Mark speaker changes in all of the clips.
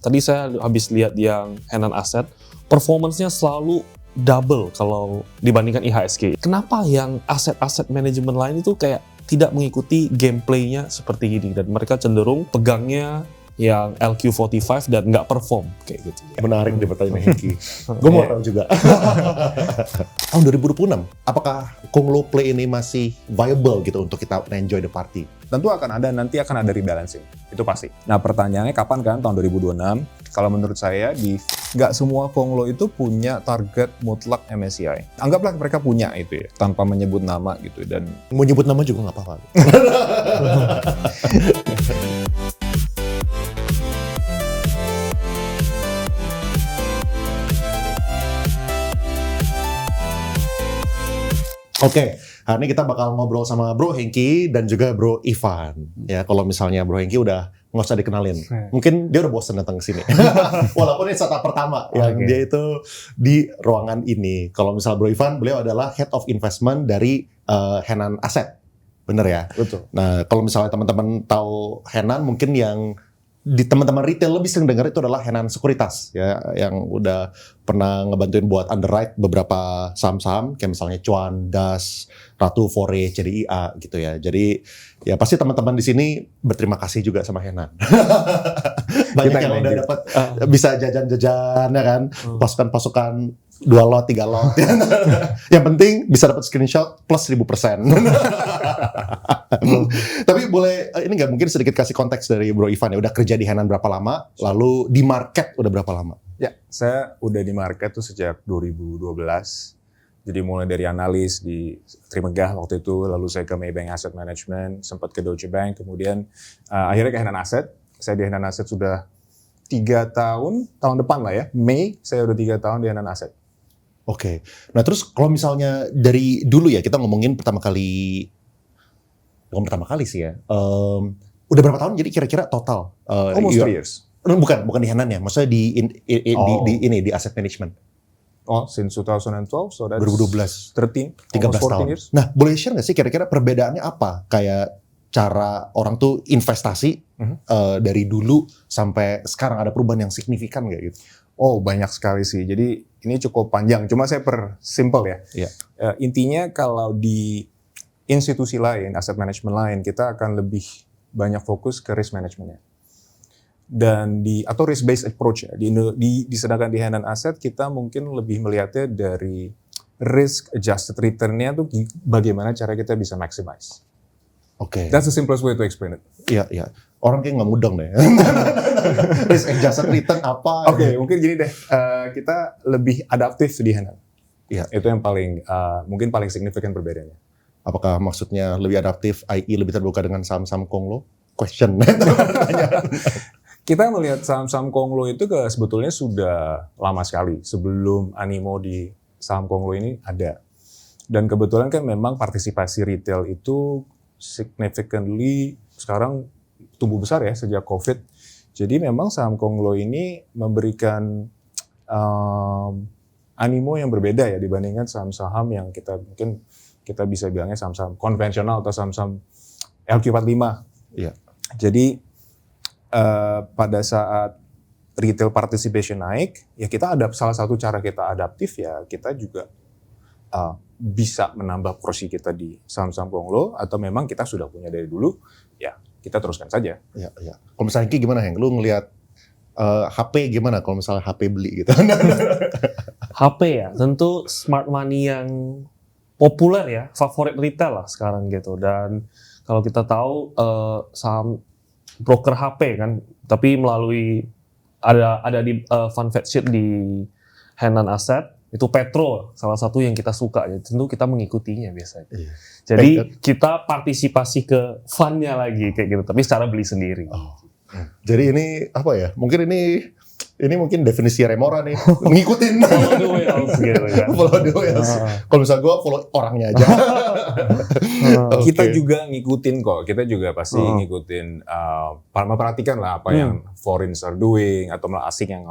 Speaker 1: tadi saya habis lihat yang Henan Asset, performance-nya selalu double kalau dibandingkan IHSG. Kenapa yang aset-aset manajemen lain itu kayak tidak mengikuti gameplay-nya seperti ini, dan mereka cenderung pegangnya yang LQ45 dan nggak perform kayak gitu.
Speaker 2: Menarik nih pertanyaan Hengki. Gue mau tahu juga. Tahun 2026, apakah Konglo Play ini masih viable gitu untuk kita enjoy the party?
Speaker 3: Tentu nanti akan ada rebalancing, itu pasti. Nah pertanyaannya kapan kan, tahun 2026? Kalau menurut saya, nggak semua Konglo itu punya target mutlak MSCI. Anggaplah mereka punya itu ya, tanpa menyebut nama gitu. Dan
Speaker 2: Mau nyebut nama juga nggak apa-apa. Oke, hari ini kita bakal ngobrol sama Bro Hengki dan juga Bro Ivan. Ya, kalau misalnya Bro Hengki udah nggak usah dikenalin, mungkin dia udah bosan datang ke sini. Walaupun ini startup pertama yang dia itu di ruangan ini. Kalau misal Bro Ivan, beliau adalah Head of Investment dari Henan Asset, bener ya?
Speaker 3: betul.
Speaker 2: Nah, kalau misalnya teman-teman tahu Henan, mungkin yang di teman-teman retail lebih sering dengar itu adalah Henan Sekuritas ya, yang udah pernah ngebantuin buat underwrite beberapa saham-saham kayak misalnya Cuan, Das, Ratu, Fore, CDIA gitu ya. Jadi ya pasti teman-teman di sini berterima kasih juga sama Henan. Banyak yang udah dapat bisa jajan-jajan ya kan, pasukan-pasukan 2 lot, 3 lot. Yang penting bisa dapat screenshot plus 1000%. Tapi boleh ini nggak, mungkin sedikit kasih konteks dari Bro Ivan ya, udah kerja di Henan berapa lama, lalu di market udah berapa lama?
Speaker 3: Ya, saya udah di market tuh sejak 2012. Jadi mulai dari analis di Trimegah waktu itu, lalu saya ke Maybank Asset Management, sempat ke Deutsche Bank, kemudian akhirnya ke Henan Asset. Saya di Henan Asset sudah 3 tahun, tahun depan lah ya, Mei saya udah 3 tahun di Henan Asset.
Speaker 2: Oke, nah terus kalau misalnya dari dulu ya, kita ngomongin bukan pertama kali sih ya, udah berapa tahun jadi kira-kira total?
Speaker 3: Almost 3 years.
Speaker 2: Bukan di Henan ya, maksudnya di asset management.
Speaker 3: Oh, since 2012, so that's
Speaker 2: 2012.
Speaker 3: 13
Speaker 2: tahun.
Speaker 3: Years.
Speaker 2: Nah, boleh share nggak sih kira-kira perbedaannya apa? Kayak cara orang tuh investasi dari dulu sampai sekarang, ada perubahan yang signifikan nggak gitu?
Speaker 3: Oh, banyak sekali sih. Jadi ini cukup panjang, cuma saya simple ya.
Speaker 2: Iya.
Speaker 3: Intinya kalau di institusi lain, aset manajemen lain, kita akan lebih banyak fokus ke risk manajemennya. Dan atau risk based approach ya. Sedangkan di Henan Asset kita mungkin lebih melihatnya dari risk adjusted return-nya tuh bagaimana cara kita bisa maximize.
Speaker 2: Oke.
Speaker 3: That's the simplest way to explain it.
Speaker 2: Iya. Orang kayak nggak mudeng deh. Risk adjusted return apa?
Speaker 3: Oke, mungkin gini deh. Kita lebih adaptif di Henan.
Speaker 2: Iya.
Speaker 3: Itu yang mungkin paling signifikan perbedaannya.
Speaker 2: Apakah maksudnya lebih adaptif, i.e. lebih terbuka dengan saham-saham Konglo? Question.
Speaker 3: Kita melihat saham-saham Konglo itu sebetulnya sudah lama sekali sebelum animo di saham Konglo ini ada. Dan kebetulan kan memang partisipasi retail itu significantly sekarang tumbuh besar ya sejak COVID. Jadi memang saham Konglo ini memberikan animo yang berbeda ya dibandingkan saham-saham yang mungkin kita bisa bilangnya saham-saham konvensional atau saham-saham LQ45.
Speaker 2: Iya.
Speaker 3: Jadi pada saat retail participation naik, ya salah satu cara kita adaptif ya kita juga bisa menambah porsi kita di saham-saham Konglo, atau memang kita sudah punya dari dulu, ya kita teruskan saja.
Speaker 2: Iya. Kalau misalnya Ki gimana Heng? Lu ngelihat HP gimana kalau misalnya HP beli gitu?
Speaker 1: HP ya, tentu smart money yang populer ya, favorit retail lah sekarang gitu. Dan kalau kita tahu saham broker HP kan, tapi melalui ada di fund fact sheet di Henan Asset, itu Petro salah satu yang kita suka ya, tentu kita mengikutinya biasanya. Iya. Jadi kita partisipasi ke fundnya lagi kayak gitu, tapi secara beli sendiri.
Speaker 2: Oh. Jadi ini apa ya? Mungkin ini mungkin definisi Remora nih, ngikutin
Speaker 1: follow the whales gitu kan.
Speaker 2: Follow the whales. Kalau misalnya gue follow orangnya aja.
Speaker 3: Kita juga ngikutin kok. Kita juga pasti ngikutin, memperhatikan lah apa yang foreigners are doing atau asing yang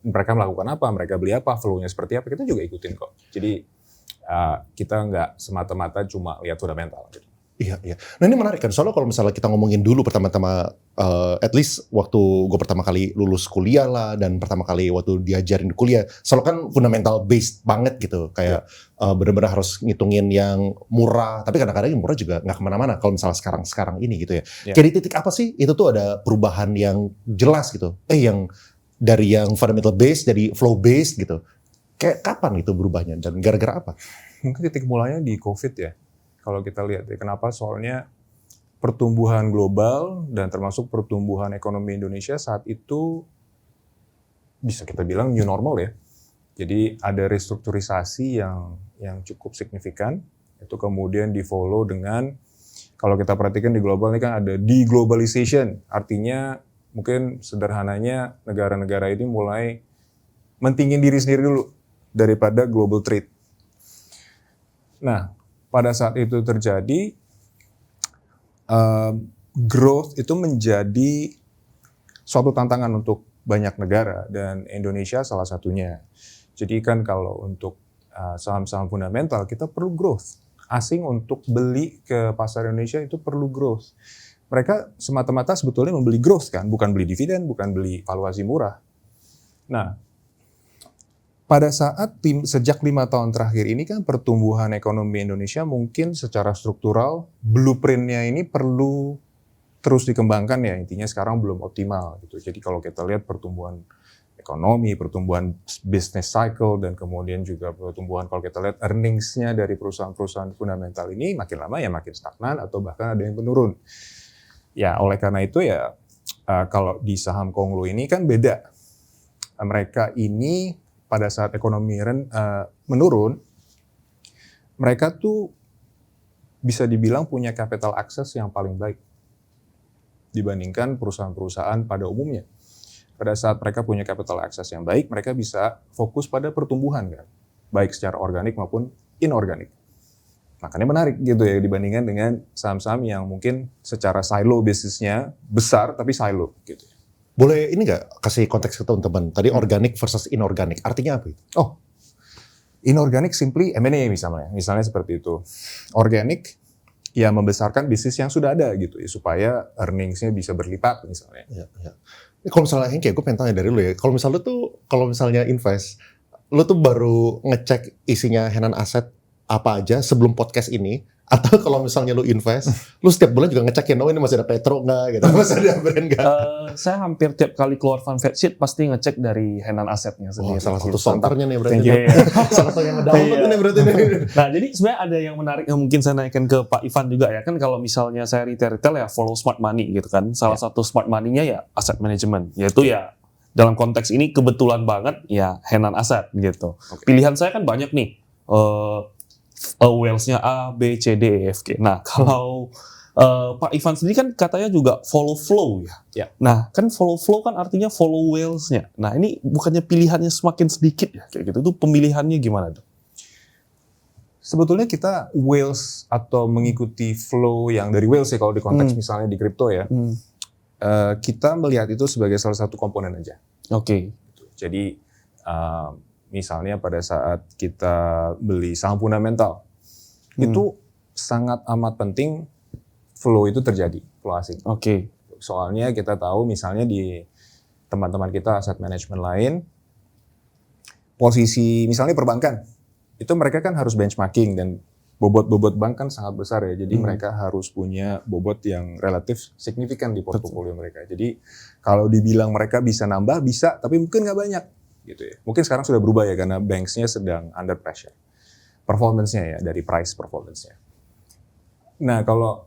Speaker 3: mereka melakukan apa, mereka beli apa, flow-nya seperti apa. Kita juga ikutin kok. Jadi kita nggak semata-mata cuma lihat fundamental. Gitu.
Speaker 2: Iya, iya. Nah ini menarik kan, soalnya kalau misalnya kita ngomongin dulu pertama-tama, at least waktu gue pertama kali lulus kuliah lah, dan pertama kali waktu diajarin di kuliah, selalu kan fundamental based banget gitu, kayak benar-benar harus ngitungin yang murah, tapi kadang-kadang yang murah juga nggak kemana-mana kalau misalnya sekarang ini gitu ya. Kayak di titik apa sih, itu tuh ada perubahan yang jelas gitu, yang dari yang fundamental based, dari flow based gitu, kayak kapan itu berubahnya, dan gara-gara apa?
Speaker 3: Mungkin titik mulanya di COVID ya. Kalau kita lihat ya, kenapa? Soalnya pertumbuhan global dan termasuk pertumbuhan ekonomi Indonesia saat itu bisa kita bilang new normal ya. Jadi ada restrukturisasi yang cukup signifikan, itu kemudian di-follow dengan, kalau kita perhatikan di global ini kan ada deglobalization, artinya mungkin sederhananya negara-negara ini mulai mentingin diri sendiri dulu daripada global trade. Nah, pada saat itu terjadi, growth itu menjadi suatu tantangan untuk banyak negara dan Indonesia salah satunya. Jadi kan kalau untuk saham-saham fundamental kita perlu growth. Asing untuk beli ke pasar Indonesia itu perlu growth. Mereka semata-mata sebetulnya membeli growth kan, bukan beli dividen, bukan beli valuasi murah. Nah, pada saat sejak 5 tahun terakhir ini kan pertumbuhan ekonomi Indonesia mungkin secara struktural blueprint-nya ini perlu terus dikembangkan ya, intinya sekarang belum optimal gitu. Jadi kalau kita lihat pertumbuhan ekonomi, pertumbuhan business cycle, dan kemudian juga pertumbuhan kalau kita lihat earnings-nya dari perusahaan-perusahaan fundamental ini makin lama ya makin stagnan atau bahkan ada yang menurun. Ya oleh karena itu ya kalau di saham Konglo ini kan beda. Mereka ini pada saat ekonomi menurun, mereka tuh bisa dibilang punya capital access yang paling baik dibandingkan perusahaan-perusahaan pada umumnya. Pada saat mereka punya capital access yang baik, mereka bisa fokus pada pertumbuhan kan, baik secara organik maupun inorganik. Makanya menarik gitu ya dibandingkan dengan saham-saham yang mungkin secara silo bisnisnya besar tapi silo gitu.
Speaker 2: Boleh ini nggak kasih konteks ke teman-teman? Tadi organik versus inorganik, artinya apa itu?
Speaker 3: Oh, inorganik simply M&A misalnya seperti itu. Organik ya membesarkan bisnis yang sudah ada gitu ya, supaya earnings-nya bisa berlipat misalnya.
Speaker 2: Ya, ya. Kalau misalnya Hengki, gue pengen tanya dari lu ya. Kalau misalnya invest, lu tuh baru ngecek isinya Henan Aset apa aja sebelum podcast ini, atau kalau misalnya lu invest, lu setiap bulan juga ngecekin, oh ini masih ada Petro nggak, gitu, masih ada brand nggak?
Speaker 1: Saya hampir tiap kali keluar fund fact sheet pasti ngecek dari Henan Asetnya sendiri.
Speaker 2: Salah satu sontarnya nih berarti.
Speaker 1: Salah satu yang
Speaker 2: Download ini berarti.
Speaker 1: Nah, jadi sebenarnya ada yang menarik yang mungkin saya naikkan ke Pak Ivan juga ya. Kan kalau misalnya saya retail ya follow smart money gitu kan. Salah satu smart money-nya ya asset management, yaitu ya dalam konteks ini kebetulan banget ya Henan Aset gitu. Pilihan saya kan banyak nih. Whales-nya A, B, C, D, E, F, G. Nah, kalau Pak Ivan sendiri kan katanya juga follow flow ya. Nah, kan follow flow kan artinya follow whales-nya. Nah, ini bukannya pilihannya semakin sedikit ya kayak gitu. Itu pemilihannya gimana tuh?
Speaker 3: Sebetulnya kita whales atau mengikuti flow yang dari whales ya kalau di konteks misalnya di kripto ya. Kita melihat itu sebagai salah satu komponen aja.
Speaker 1: Oke.
Speaker 3: Jadi misalnya pada saat kita beli saham fundamental, itu sangat amat penting flow itu terjadi, flow asing.
Speaker 1: Oke.
Speaker 3: Soalnya kita tahu misalnya di teman-teman kita aset manajemen lain, posisi misalnya perbankan, itu mereka kan harus benchmarking dan bobot-bobot bank kan sangat besar ya, jadi mereka harus punya bobot yang relatif signifikan di portofolio mereka. Jadi kalau dibilang mereka bisa nambah, bisa, tapi mungkin nggak banyak. Gitu ya. Mungkin sekarang sudah berubah ya karena banks-nya sedang under pressure. Performance-nya ya, dari price performance-nya. Nah, kalau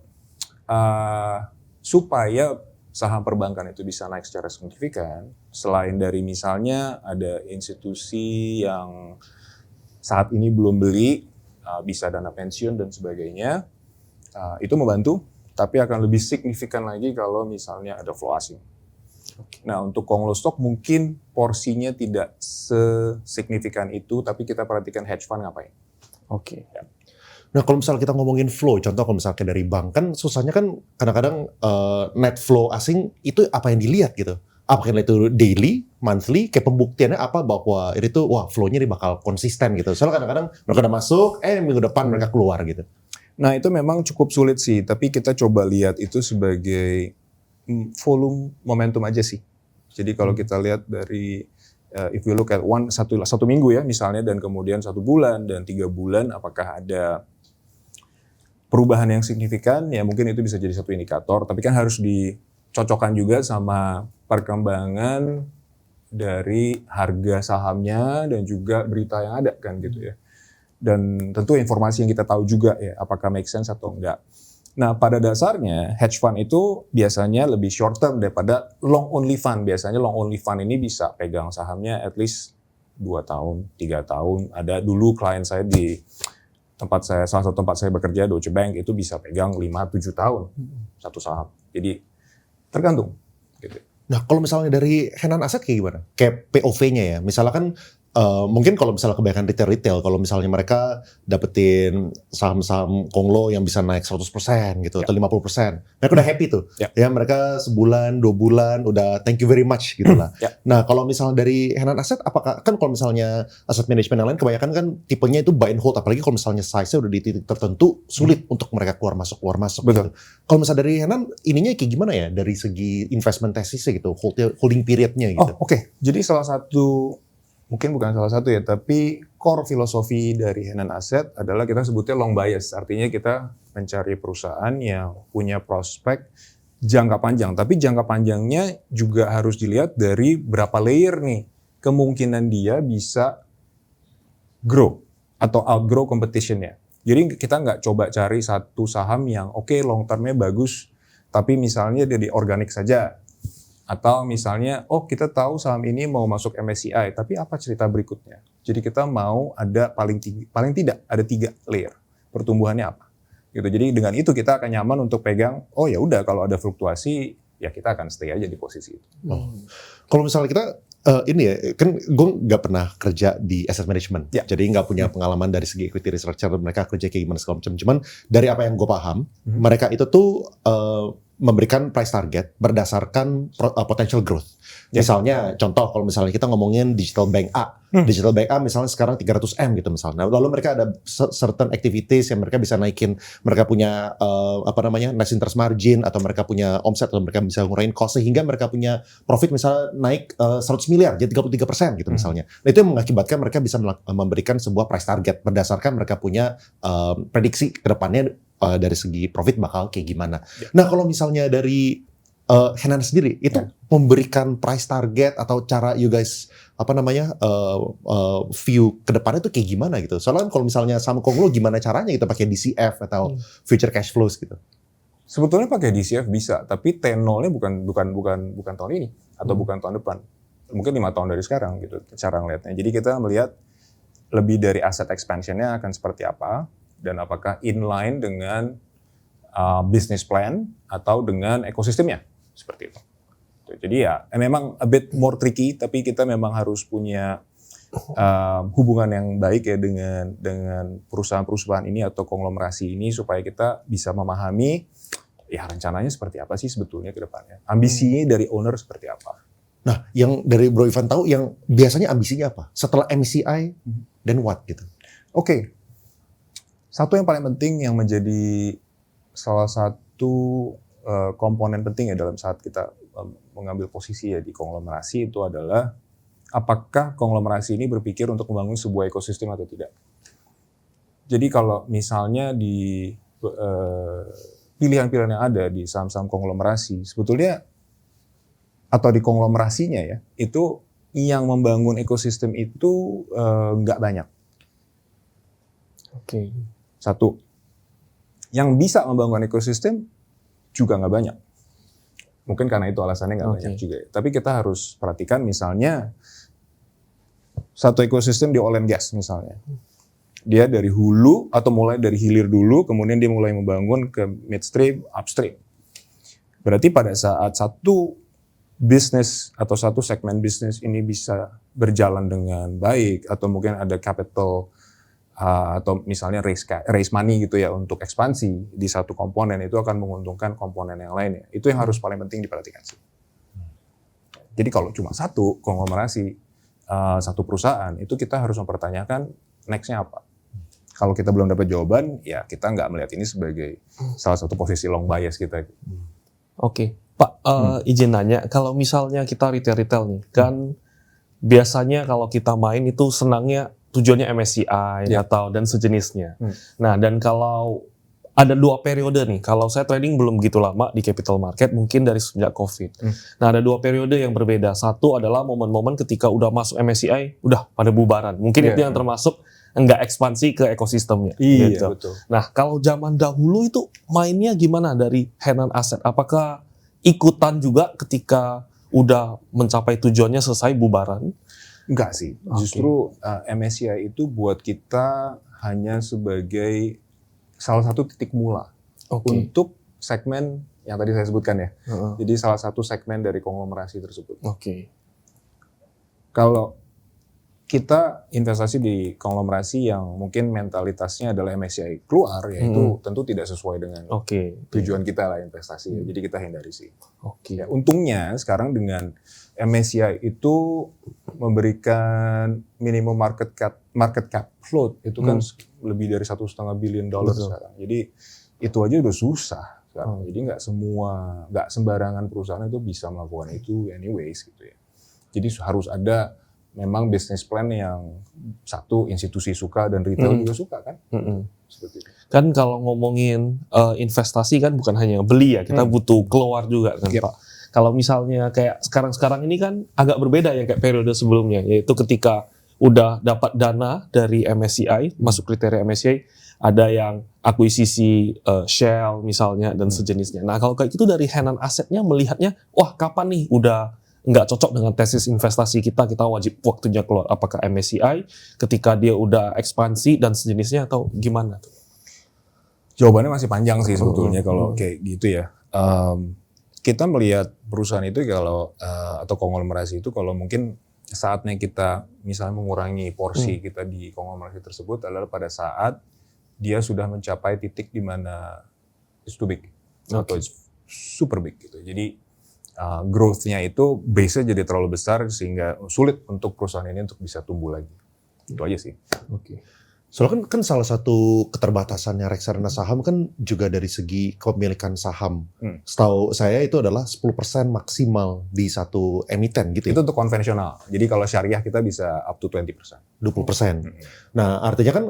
Speaker 3: supaya saham perbankan itu bisa naik secara signifikan, selain dari misalnya ada institusi yang saat ini belum beli, bisa dana pensiun dan sebagainya, itu membantu, tapi akan lebih signifikan lagi kalau misalnya ada flow asing. Nah, untuk Konglo Stock mungkin porsinya tidak sesignifikan itu, tapi kita perhatikan hedge fund ngapain.
Speaker 1: Oke.
Speaker 3: Ya.
Speaker 2: Nah, kalau misalnya kita ngomongin flow, contoh kalau misalnya dari bank, kan susahnya kan kadang-kadang net flow asing itu apa yang dilihat gitu. Apakah itu daily, monthly, kayak pembuktiannya apa bahwa ini tuh, wah flow-nya ini bakal konsisten gitu. Soalnya kadang-kadang mereka udah masuk, minggu depan mereka keluar gitu.
Speaker 3: Nah itu memang cukup sulit sih, tapi kita coba lihat itu sebagai volume momentum aja sih. Jadi kalau kita lihat dari if we look at satu minggu ya misalnya, dan kemudian 1 bulan dan 3 bulan, apakah ada perubahan yang signifikan, ya mungkin itu bisa jadi satu indikator, tapi kan harus dicocokkan juga sama perkembangan dari harga sahamnya dan juga berita yang ada kan gitu ya. Dan tentu informasi yang kita tahu juga ya, apakah make sense atau enggak. Nah pada dasarnya hedge fund itu biasanya lebih short term daripada long only fund. Biasanya long only fund ini bisa pegang sahamnya at least 2 tahun, 3 tahun. Ada dulu klien saya di salah satu tempat saya bekerja, Deutsche Bank, itu bisa pegang 5-7 tahun satu saham. Jadi tergantung. Gitu.
Speaker 2: Nah, kalau misalnya dari Henan Asset kayak gimana? Kayak POV-nya ya. Misalnya kan mungkin kalau misalnya kebanyakan retail, kalau misalnya mereka dapetin saham-saham Konglo yang bisa naik 100% gitu, atau 50%. Mereka udah happy tuh. Ya, mereka sebulan, 2 bulan, udah thank you very much gitu lah. Nah, kalau misalnya dari Henan Asset, apakah, kan kalau misalnya aset manajemen yang lain, kebanyakan kan tipenya itu buy and hold, apalagi kalau misalnya size-nya udah di titik tertentu, sulit untuk mereka keluar masuk.
Speaker 3: Betul.
Speaker 2: Gitu. Kalau misalnya dari Henan, ininya kayak gimana ya, dari segi investment tesisnya gitu, holding period-nya gitu.
Speaker 3: Oke. Jadi mungkin bukan salah satu ya, tapi core filosofi dari Henan Asset adalah kita sebutnya long bias. Artinya kita mencari perusahaan yang punya prospek jangka panjang. Tapi jangka panjangnya juga harus dilihat dari berapa layer nih kemungkinan dia bisa grow atau outgrow competition-nya. Jadi kita nggak coba cari satu saham yang long term-nya bagus, tapi misalnya dia di organik saja. Atau misalnya, kita tahu saham ini mau masuk MSCI, tapi apa cerita berikutnya? Jadi kita mau ada paling tidak ada 3 layer. Pertumbuhannya apa? Gitu. Jadi dengan itu kita akan nyaman untuk pegang, ya udah kalau ada fluktuasi, ya kita akan stay aja di posisi itu.
Speaker 2: Kalau misalnya kita, ini ya, kan gue nggak pernah kerja di asset management. Jadi nggak punya pengalaman dari segi equity researcher, mereka kerja kayak gimana segala macam. Cuman dari apa yang gue paham, mereka itu tuh memberikan price target berdasarkan potential growth. Misalnya contoh kalau misalnya kita ngomongin digital bank A. Digital bank A misalnya sekarang 300M gitu misalnya. Lalu mereka ada certain activities yang mereka bisa naikin. Mereka punya net interest margin, atau mereka punya omset, atau mereka bisa ngurangin cost sehingga mereka punya profit misalnya naik 100 miliar jadi 33% gitu misalnya. Nah itu yang mengakibatkan mereka bisa memberikan sebuah price target berdasarkan mereka punya prediksi ke depannya dari segi profit bakal kayak gimana. Nah kalau misalnya dari Henan sendiri itu memberikan price target atau cara you guys view ke depannya itu kayak gimana gitu. Soalnya kalau misalnya sama Konglo gimana caranya kita pakai DCF atau future cash flows gitu.
Speaker 3: Sebetulnya pakai DCF bisa, tapi tenolnya bukan tahun ini atau bukan tahun depan. Mungkin 5 tahun dari sekarang gitu cara ngelihatnya. Jadi kita melihat lebih dari asset expansion-nya akan seperti apa, dan apakah inline dengan business plan atau dengan ekosistemnya, seperti itu. Jadi ya memang a bit more tricky, tapi kita memang harus punya hubungan yang baik ya dengan perusahaan-perusahaan ini atau konglomerasi ini, supaya kita bisa memahami ya rencananya seperti apa sih sebetulnya ke depannya. Ambisinya dari owner seperti apa.
Speaker 2: Nah, yang dari Bro Ivan tahu, yang biasanya ambisinya apa? Setelah MSCI, then what gitu?
Speaker 3: Oke. Satu yang paling penting yang menjadi salah satu komponen penting ya dalam saat kita mengambil posisi ya di konglomerasi itu adalah apakah konglomerasi ini berpikir untuk membangun sebuah ekosistem atau tidak. Jadi kalau misalnya di pilihan-pilihan yang ada di saham-saham konglomerasi, sebetulnya atau di konglomerasinya ya, itu yang membangun ekosistem itu nggak banyak.
Speaker 1: Oke.
Speaker 3: Satu, yang bisa membangun ekosistem juga nggak banyak. Mungkin karena itu alasannya nggak banyak juga. Tapi kita harus perhatikan misalnya satu ekosistem di oil and gas misalnya. Dia dari hulu atau mulai dari hilir dulu, kemudian dia mulai membangun ke midstream, upstream. Berarti pada saat satu bisnis atau satu segmen bisnis ini bisa berjalan dengan baik, atau mungkin ada capital atau misalnya raise money gitu ya untuk ekspansi di satu komponen, itu akan menguntungkan komponen yang lainnya. Itu yang harus paling penting diperhatikan sih. Jadi kalau cuma satu konglomerasi, satu perusahaan, itu kita harus mempertanyakan next-nya apa. Kalau kita belum dapat jawaban, ya kita nggak melihat ini sebagai salah satu posisi long bias kita.
Speaker 1: Oke, Pak, izin nanya, kalau misalnya kita retail nih, kan biasanya kalau kita main itu senangnya tujuannya MSCI atau dan sejenisnya. Nah, dan kalau ada 2 periode nih, kalau saya trading belum begitu lama di capital market, mungkin dari sejak COVID. Nah, ada 2 periode yang berbeda. Satu adalah momen-momen ketika udah masuk MSCI, udah pada bubaran. Mungkin itu yang termasuk enggak ekspansi ke ekosistemnya.
Speaker 3: Iya,
Speaker 1: gitu.
Speaker 3: betul.
Speaker 1: Nah, kalau zaman dahulu itu mainnya gimana dari Henan Asset? Apakah ikutan juga ketika udah mencapai tujuannya selesai bubaran?
Speaker 3: Enggak sih. Justru MSCI itu buat kita hanya sebagai salah satu titik mula untuk segmen yang tadi saya sebutkan ya. Jadi salah satu segmen dari konglomerasi tersebut. Kalau kita investasi di konglomerasi yang mungkin mentalitasnya adalah MSCI keluar, yaitu tentu tidak sesuai dengan tujuan kita lah investasi. Jadi kita hindari sih. Ya, untungnya sekarang dengan MSCI itu memberikan minimum market cap float itu kan lebih dari $1,5 billion sekarang. Jadi itu aja udah susah sekarang. Jadi nggak sembarangan perusahaan itu bisa melakukan itu anyways gitu ya. Jadi harus ada memang business plan yang satu institusi suka dan retail juga suka kan. Seperti itu.
Speaker 1: Kan kalau ngomongin investasi kan bukan hanya beli ya, kita butuh keluar juga kan Pak. Kalau misalnya kayak sekarang ini kan agak berbeda ya kayak periode sebelumnya, yaitu ketika udah dapat dana dari MSCI, masuk kriteria MSCI, ada yang akuisisi Shell misalnya dan sejenisnya. Nah kalau kayak gitu dari Henan Assetnya melihatnya, wah kapan nih udah nggak cocok dengan tesis investasi kita wajib waktunya keluar. Apakah MSCI ketika dia udah ekspansi dan sejenisnya atau gimana tuh?
Speaker 3: Jawabannya masih panjang sih sebetulnya kalau kayak gitu ya. Kita melihat perusahaan itu kalau atau konglomerasi itu kalau mungkin saatnya kita misalnya mengurangi porsi kita di konglomerasi tersebut adalah pada saat dia sudah mencapai titik di mana it's too big atau it's super big gitu. Jadi growth-nya itu base-nya jadi terlalu besar sehingga sulit untuk perusahaan ini untuk bisa tumbuh lagi. Itu aja sih.
Speaker 2: Soalnya kan salah satu keterbatasannya reksadana saham kan juga dari segi kepemilikan saham. Setahu saya itu adalah 10% maksimal di satu emiten gitu ya.
Speaker 3: Itu untuk konvensional. Jadi kalau syariah kita bisa up to 20%.
Speaker 2: 20%. Nah, artinya kan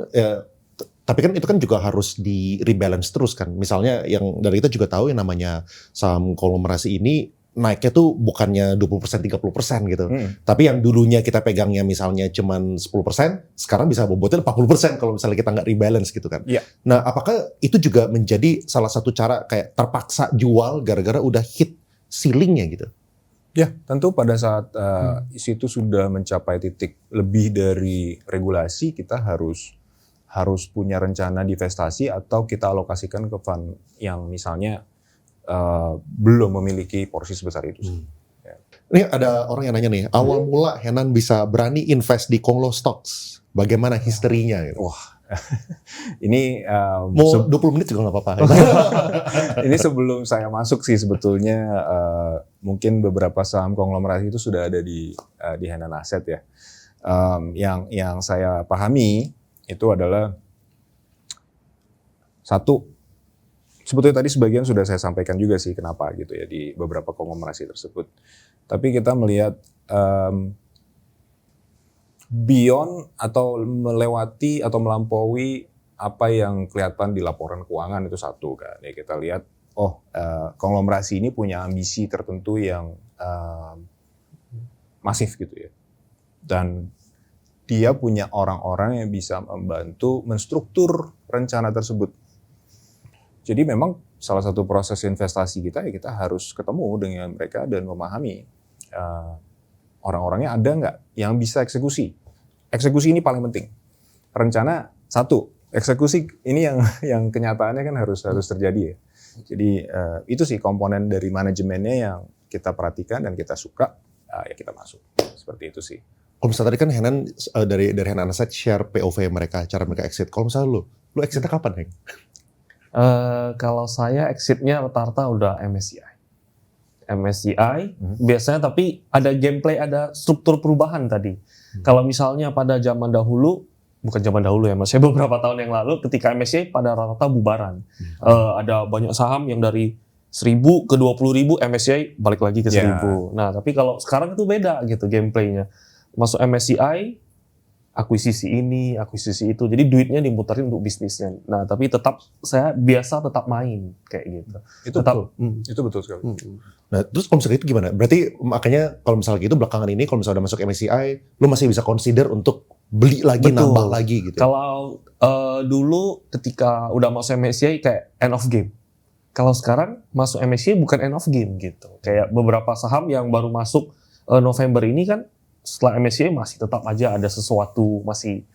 Speaker 2: tapi kan itu kan juga harus di rebalance terus kan. Misalnya yang dari kita juga tahu yang namanya saham konglomerasi ini naiknya tuh bukannya 20%, 30% gitu. Tapi yang dulunya kita pegangnya misalnya cuman 10%, sekarang bisa bobotnya 40% kalau misalnya kita nggak rebalance gitu kan. Nah, apakah itu juga menjadi salah satu cara kayak terpaksa jual gara-gara udah hit ceilingnya gitu?
Speaker 3: Ya, tentu pada saat situ sudah mencapai titik lebih dari regulasi, kita harus punya rencana divestasi atau kita alokasikan ke fund yang misalnya belum memiliki porsi sebesar itu.
Speaker 2: Ini ada orang yang nanya nih, awal mula Henan bisa berani invest di Konglo Stocks, bagaimana historinya? Gitu?
Speaker 3: Wah, ini
Speaker 2: mau 20 menit juga nggak apa-apa.
Speaker 3: Ini sebelum saya masuk sih sebetulnya mungkin beberapa saham konglomerasi itu sudah ada di Henan Asset ya. Yang saya pahami itu adalah satu. Sebetulnya tadi sebagian sudah saya sampaikan juga sih kenapa gitu ya di beberapa konglomerasi tersebut. Tapi kita melihat beyond atau melewati atau melampaui apa yang kelihatan di laporan keuangan itu satu kan. Ya kita lihat konglomerasi ini punya ambisi tertentu yang masif gitu ya. Dan dia punya orang-orang yang bisa membantu menstruktur rencana tersebut. Jadi memang salah satu proses investasi kita ya kita harus ketemu dengan mereka dan memahami orang-orangnya ada nggak yang bisa eksekusi. Eksekusi ini paling penting. Rencana satu, eksekusi ini yang kenyataannya kan harus terjadi ya. Jadi itu sih komponen dari manajemennya yang kita perhatikan dan kita suka, ya kita masuk. Seperti itu sih.
Speaker 2: Kalau misalnya tadi kan Henan dari Henan Asset share POV mereka, cara mereka exit. Kalau misalnya lu exitnya kapan, Heng?
Speaker 1: Kalau saya exitnya rata-rata udah MSCI biasanya, tapi ada gameplay, ada struktur perubahan tadi. Kalau misalnya pada zaman dahulu bukan zaman dahulu ya Mas, saya beberapa tahun yang lalu ketika MSCI pada rata-rata bubaran. Ada banyak saham yang dari 1.000 ke 20.000 MSCI balik lagi ke 1.000. Nah, tapi kalau sekarang itu beda gitu gameplaynya. Masuk MSCI, akuisisi ini, akuisisi itu. Jadi duitnya dimuterin untuk bisnisnya. Nah, tapi saya biasa tetap main kayak gitu.
Speaker 3: Itu
Speaker 1: Tetap,
Speaker 3: betul. Itu betul sekali.
Speaker 2: Nah, terus kalau misalnya itu gimana? Berarti makanya kalau misalnya gitu belakangan ini kalau misalnya udah masuk MSCI, lu masih bisa consider untuk beli lagi,
Speaker 1: Betul.
Speaker 2: nambah lagi gitu.
Speaker 1: Kalau dulu ketika udah masuk MSCI kayak end of game. Kalau sekarang masuk MSCI bukan end of game gitu. Kayak beberapa saham yang baru masuk November ini kan setelah MSCI masih tetap aja ada sesuatu, masih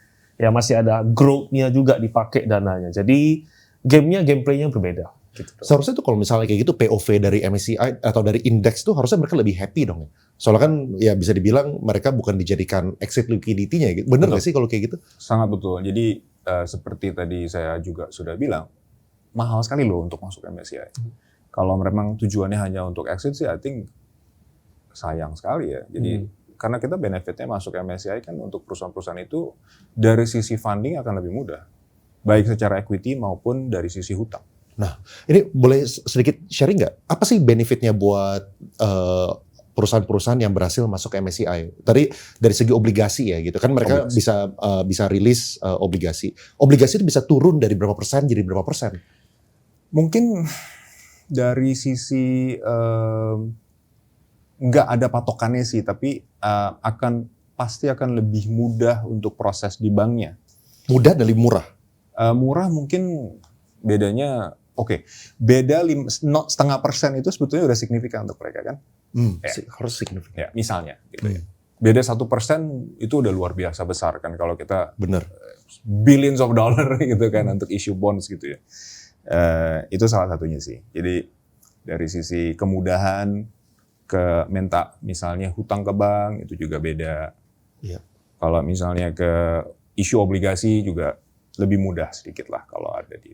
Speaker 1: ada growth-nya juga dipakai dananya. Jadi gameplaynya berbeda. Gitu.
Speaker 2: Seharusnya tuh kalau misalnya kayak gitu POV dari MSCI atau dari indeks tuh harusnya mereka lebih happy dong ya. Soalnya kan ya bisa dibilang mereka bukan dijadikan exit liquidity-nya gitu. Bener nggak sih kalau kayak gitu?
Speaker 3: Sangat betul. Jadi seperti tadi saya juga sudah bilang, mahal sekali loh untuk masuk MSCI. Kalau memang tujuannya hanya untuk exit sih, I think sayang sekali ya. Jadi karena kita benefitnya masuk MSCI kan untuk perusahaan-perusahaan itu dari sisi funding akan lebih mudah. Baik secara equity maupun dari sisi hutang.
Speaker 2: Nah, ini boleh sedikit sharing nggak? Apa sih benefitnya buat perusahaan-perusahaan yang berhasil masuk MSCI? Tadi dari segi obligasi ya gitu kan mereka bisa rilis obligasi. Obligasi itu bisa turun dari berapa persen jadi berapa persen?
Speaker 3: Mungkin dari sisi nggak ada patokannya sih, tapi pasti akan lebih mudah untuk proses di banknya.
Speaker 2: Mudah dari murah?
Speaker 3: Murah mungkin bedanya, beda 0,5% itu sebetulnya udah signifikan untuk mereka kan?
Speaker 2: Harus signifikan.
Speaker 3: Ya, misalnya gitu ya. Beda 1% itu udah luar biasa besar kan kalau kita
Speaker 2: Bener.
Speaker 3: billions of dollar gitu kan untuk issue bonds gitu ya. Itu salah satunya sih. Jadi dari sisi kemudahan ke minta misalnya hutang ke bank itu juga beda.
Speaker 2: Iya.
Speaker 3: Kalau misalnya ke isu obligasi juga lebih mudah sedikit lah kalau ada di.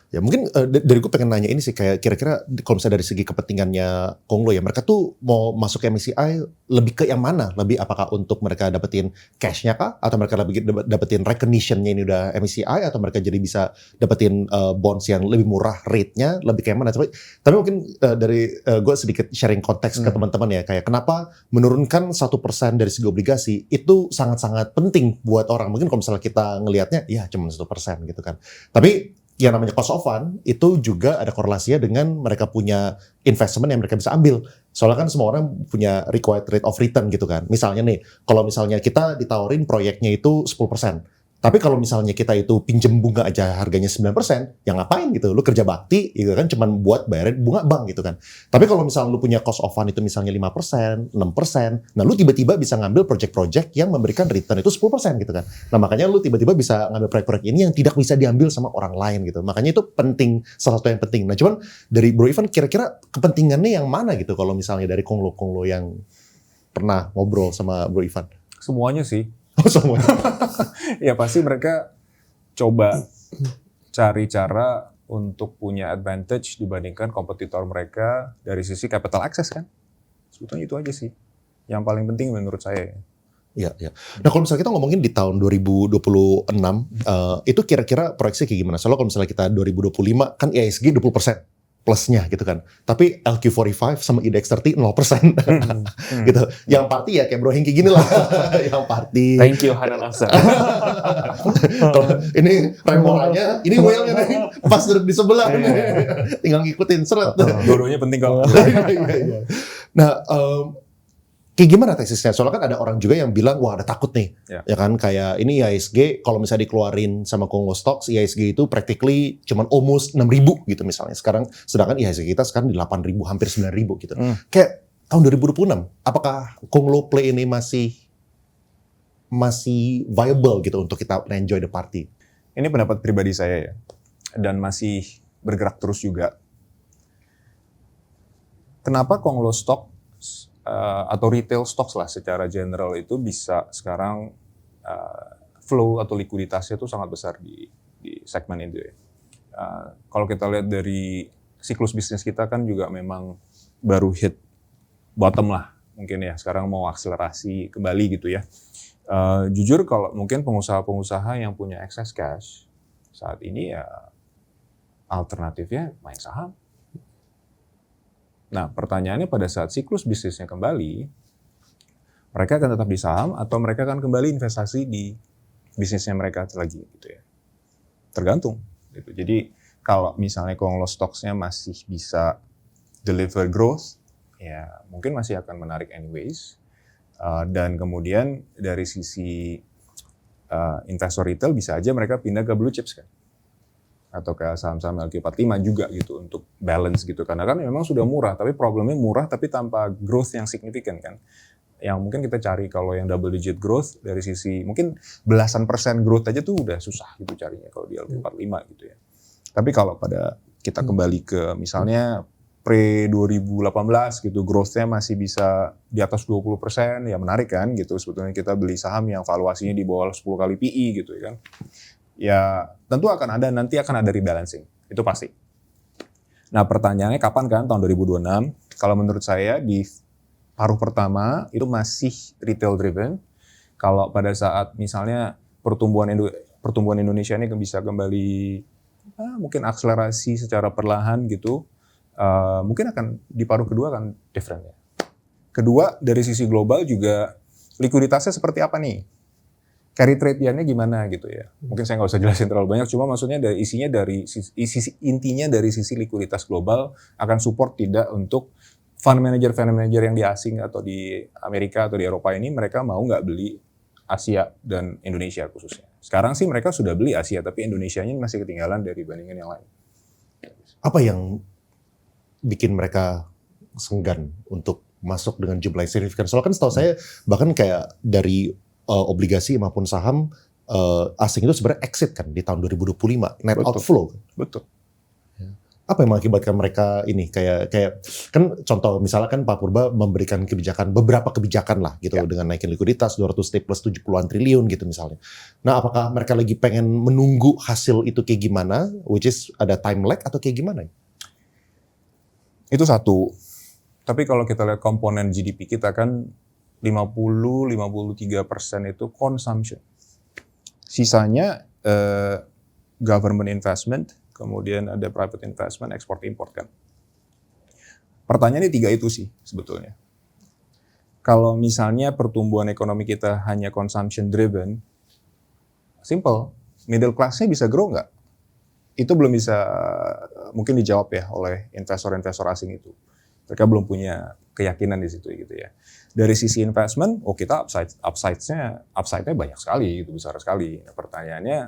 Speaker 2: Ya mungkin dari gue pengen nanya ini sih kayak kira-kira kalau misalnya dari segi kepentingannya Konglo ya mereka tuh mau masuk ke MSCI lebih ke yang mana? Lebih apakah untuk mereka dapetin cash-nya kah? Atau mereka lebih dapetin recognition-nya ini udah MSCI? Atau mereka jadi bisa dapetin bonds yang lebih murah rate-nya? Lebih kayak mana? Tapi mungkin dari gue sedikit sharing konteks ke teman-teman ya. Kayak kenapa menurunkan 1% dari segi obligasi itu sangat-sangat penting buat orang. Mungkin kalau misalnya kita ngelihatnya ya cuma 1% gitu kan. Tapi yang namanya cost of fund itu juga ada korelasinya dengan mereka punya investment yang mereka bisa ambil. Soalnya kan semua orang punya required rate of return gitu kan. Misalnya nih, kalau misalnya kita ditawarin proyeknya itu 10%. Tapi kalau misalnya kita itu pinjem bunga aja harganya 9%, ya ngapain gitu? Lu kerja bakti gitu kan cuman buat bayarin bunga bank gitu kan. Tapi kalau misalnya lu punya cost of fund itu misalnya 5%, 6%, nah lu tiba-tiba bisa ngambil project-project yang memberikan return itu 10% gitu kan. Nah makanya lu tiba-tiba bisa ngambil proyek-proyek ini yang tidak bisa diambil sama orang lain gitu. Makanya itu penting, salah satu yang penting. Nah cuman dari Bro Ivan kira-kira kepentingannya yang mana gitu kalau misalnya dari Konglo yang pernah ngobrol sama Bro Ivan?
Speaker 3: Semuanya sih.
Speaker 2: Oh semuanya.
Speaker 3: Ya pasti mereka coba cari cara untuk punya advantage dibandingkan kompetitor mereka dari sisi capital access kan. Sebetulnya itu aja sih yang paling penting menurut saya.
Speaker 2: Iya, iya. Nah kalau misalnya kita ngomongin di tahun 2026, itu kira-kira proyeksi kayak gimana? Soalnya kalau misalnya kita 2025 kan IHSG 20% plusnya gitu kan. Tapi LQ45 sama IDX 30 0% gitu. Yang party ya kayak Bro Hengki gini lah. Yang party.
Speaker 1: Thank you Hanan Afzal.
Speaker 2: Ini remolanya, ini whale-nya nih. Pas duduk di sebelah nih. Tinggal ngikutin seret.
Speaker 3: Dua-duanya penting kok.
Speaker 2: Iya. Nah, kayak gimana tesisnya? Soalnya kan ada orang juga yang bilang, wah ada takut nih. Ya kan, kayak ini IHSG, kalau misalnya dikeluarin sama Konglo Stocks, IHSG itu practically cuman almost 6.000 gitu misalnya. Sedangkan IHSG kita sekarang di 8.000, hampir 9.000 gitu. Kayak tahun 2026, apakah Konglo Play ini masih viable gitu untuk kita enjoy the party?
Speaker 3: Ini pendapat pribadi saya ya. Dan masih bergerak terus juga. Kenapa Konglo Stock atau retail stocks lah secara general itu bisa sekarang flow atau likuiditasnya itu sangat besar di segmen itu ya. Kalau kita lihat dari siklus bisnis kita kan juga memang baru hit bottom lah mungkin ya, sekarang mau akselerasi kembali gitu ya. Jujur kalau mungkin pengusaha-pengusaha yang punya excess cash saat ini ya alternatifnya main saham. Nah, pertanyaannya pada saat siklus bisnisnya kembali, mereka akan tetap di saham atau mereka akan kembali investasi di bisnisnya mereka lagi gitu ya. Tergantung gitu. Jadi kalau misalnya Konglog Stocks-nya masih bisa deliver growth, ya mungkin masih akan menarik anyways. Dan kemudian dari sisi investor retail bisa aja mereka pindah ke blue chips kan. Atau ke saham-saham LQ45 juga gitu untuk balance gitu. Karena kan memang sudah murah, tapi problemnya murah tapi tanpa growth yang signifikan kan. Yang mungkin kita cari kalau yang double digit growth dari sisi mungkin belasan persen growth aja tuh udah susah gitu carinya kalau di LQ45 gitu ya. Tapi kalau pada kita kembali ke misalnya pre-2018 gitu, growth-nya masih bisa di atas 20%, ya menarik kan gitu. Sebetulnya kita beli saham yang valuasinya di bawah 10 kali PE gitu ya kan. Ya tentu nanti akan ada rebalancing, itu pasti. Nah pertanyaannya kapan kan, tahun 2026? Kalau menurut saya di paruh pertama itu masih retail driven. Kalau pada saat misalnya pertumbuhan Indonesia ini bisa kembali mungkin akselerasi secara perlahan gitu, mungkin akan di paruh kedua akan different ya. Kedua dari sisi global juga likuiditasnya seperti apa nih? Carry trade-nya gimana gitu ya. Mungkin saya nggak usah jelasin terlalu banyak, cuma maksudnya intinya dari sisi likuiditas global akan support tidak untuk fund manager yang di asing atau di Amerika atau di Eropa ini mereka mau nggak beli Asia dan Indonesia khususnya. Sekarang sih mereka sudah beli Asia, tapi Indonesianya masih ketinggalan dari bandingan yang lain.
Speaker 2: Apa yang bikin mereka enggan untuk masuk dengan jumlah yang signifikan? Soalnya kan setahu saya bahkan kayak dari obligasi maupun saham asing itu sebenarnya exit kan di tahun 2025, net outflow.
Speaker 3: Betul.
Speaker 2: Apa yang mengakibatkan mereka ini kayak kan contoh misalnya kan Pak Purba memberikan beberapa kebijakan lah gitu dengan naikin likuiditas 200T plus 70-an triliun gitu misalnya. Nah, apakah mereka lagi pengen menunggu hasil itu kayak gimana, which is ada time lag atau kayak gimana?
Speaker 3: Itu satu. Tapi kalau kita lihat komponen GDP kita kan 50-53% itu consumption. Sisanya government investment, kemudian ada private investment, ekspor-import kan. Pertanyaannya tiga itu sih sebetulnya. Kalau misalnya pertumbuhan ekonomi kita hanya consumption driven, simple, middle class-nya bisa grow nggak? Itu belum bisa mungkin dijawab ya oleh investor-investor asing itu. Mereka belum punya keyakinan di situ gitu ya. Dari sisi investment, kita upside-nya banyak sekali, gitu, besar sekali. Nah, pertanyaannya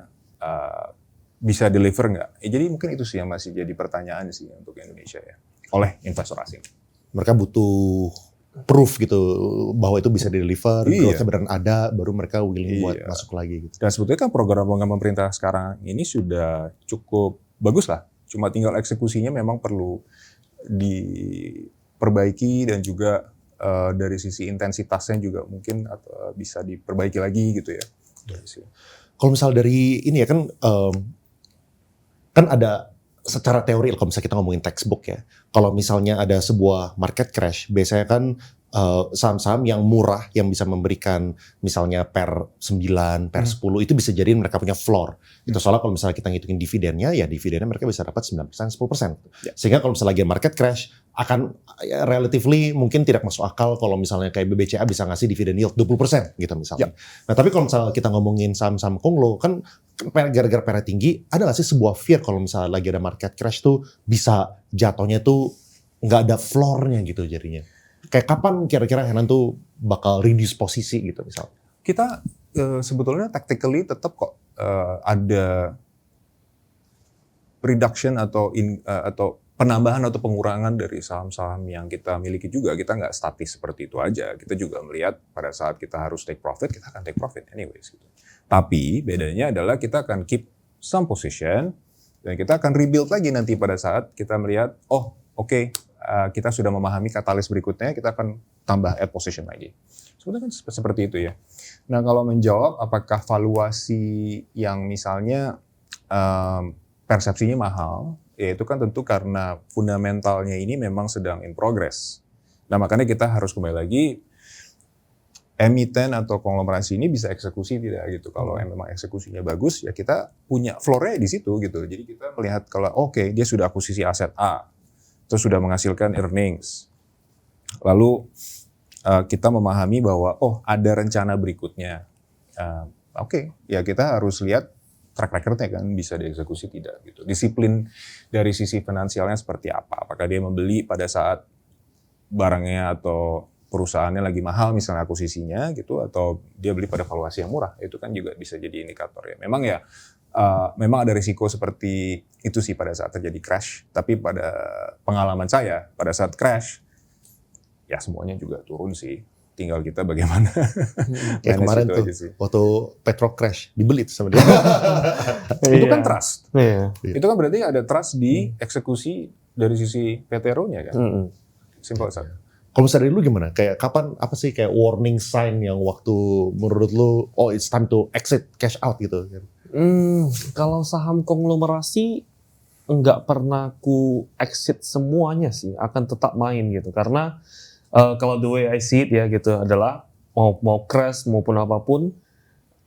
Speaker 3: bisa deliver nggak? Jadi mungkin itu sih yang masih jadi pertanyaan sih untuk Indonesia ya, oleh investor asing.
Speaker 2: Mereka butuh proof gitu bahwa itu bisa deliver, growth-nya beneran ada, baru mereka willing buat masuk lagi gitu.
Speaker 3: Dan sebetulnya kan program-program pemerintah sekarang ini sudah cukup bagus lah. Cuma tinggal eksekusinya memang perlu diperbaiki dan juga dari sisi intensitasnya juga mungkin bisa diperbaiki lagi gitu ya.
Speaker 2: Kalau misal dari ini ya kan ada secara teori kalau misalnya kita ngomongin textbook ya. Kalau misalnya ada sebuah market crash, biasanya kan saham-saham yang murah yang bisa memberikan misalnya per 9, per 10 itu bisa jadiin mereka punya floor. Itu soalnya kalau misalnya kita ngitungin dividennya, ya dividennya mereka bisa dapat 9%, 10%. Ya. Sehingga kalau misalnya lagi market crash akan relatively mungkin tidak masuk akal kalau misalnya kayak BBCA bisa ngasih dividen yield 20% gitu misalnya. Ya. Nah tapi kalau misalnya kita ngomongin saham-saham Konglog kan gara-gara PER tinggi, ada nggak sih sebuah fear kalau misalnya lagi ada market crash tuh bisa jatuhnya tuh nggak ada floor-nya gitu jadinya? Kayak kapan kira-kira Henan tuh bakal reduce posisi gitu misalnya?
Speaker 3: Kita sebetulnya tactically tetap kok ada reduction atau penambahan atau pengurangan dari saham-saham yang kita miliki juga. Kita nggak statis seperti itu aja. Kita juga melihat pada saat kita harus take profit, kita akan take profit anyways. Gitu. Tapi bedanya adalah kita akan keep some position dan kita akan rebuild lagi nanti pada saat kita melihat, kita sudah memahami katalis berikutnya, kita akan tambah add position lagi. Sebetulnya kan seperti itu ya. Nah kalau menjawab apakah valuasi yang misalnya persepsinya mahal, ya itu kan tentu karena fundamentalnya ini memang sedang in progress. Nah makanya kita harus kembali lagi, emiten atau konglomerasi ini bisa eksekusi tidak gitu. Kalau memang eksekusinya bagus, ya kita punya floor-nya di situ gitu. Jadi kita melihat kalau oke, dia sudah akuisisi aset A, terus sudah menghasilkan earnings. Lalu kita memahami bahwa ada rencana berikutnya. Oke, ya kita harus lihat track record-nya kan bisa dieksekusi tidak gitu. Disiplin dari sisi finansialnya seperti apa? Apakah dia membeli pada saat barangnya atau perusahaannya lagi mahal misalnya akuisisinya gitu, atau dia beli pada valuasi yang murah, itu kan juga bisa jadi indikator ya. Memang ada risiko seperti itu sih pada saat terjadi crash, tapi pada pengalaman saya pada saat crash ya semuanya juga turun sih, tinggal kita bagaimana.
Speaker 2: Kayak kemarin tuh waktu Petro crash dibeli tuh sama dia.
Speaker 3: Itu kan trust.
Speaker 1: Iya.
Speaker 3: Itu kan berarti ada trust di eksekusi dari sisi PTRO-nya kan. Simple saja.
Speaker 2: Kalau misalnya dari lu gimana? Kayak kapan, apa sih kayak warning sign yang waktu menurut lu, it's time to exit, cash out gitu?
Speaker 1: Kalau saham konglomerasi nggak pernah ku exit semuanya sih, akan tetap main gitu. Karena kalau the way I see it ya gitu adalah mau crash maupun apapun,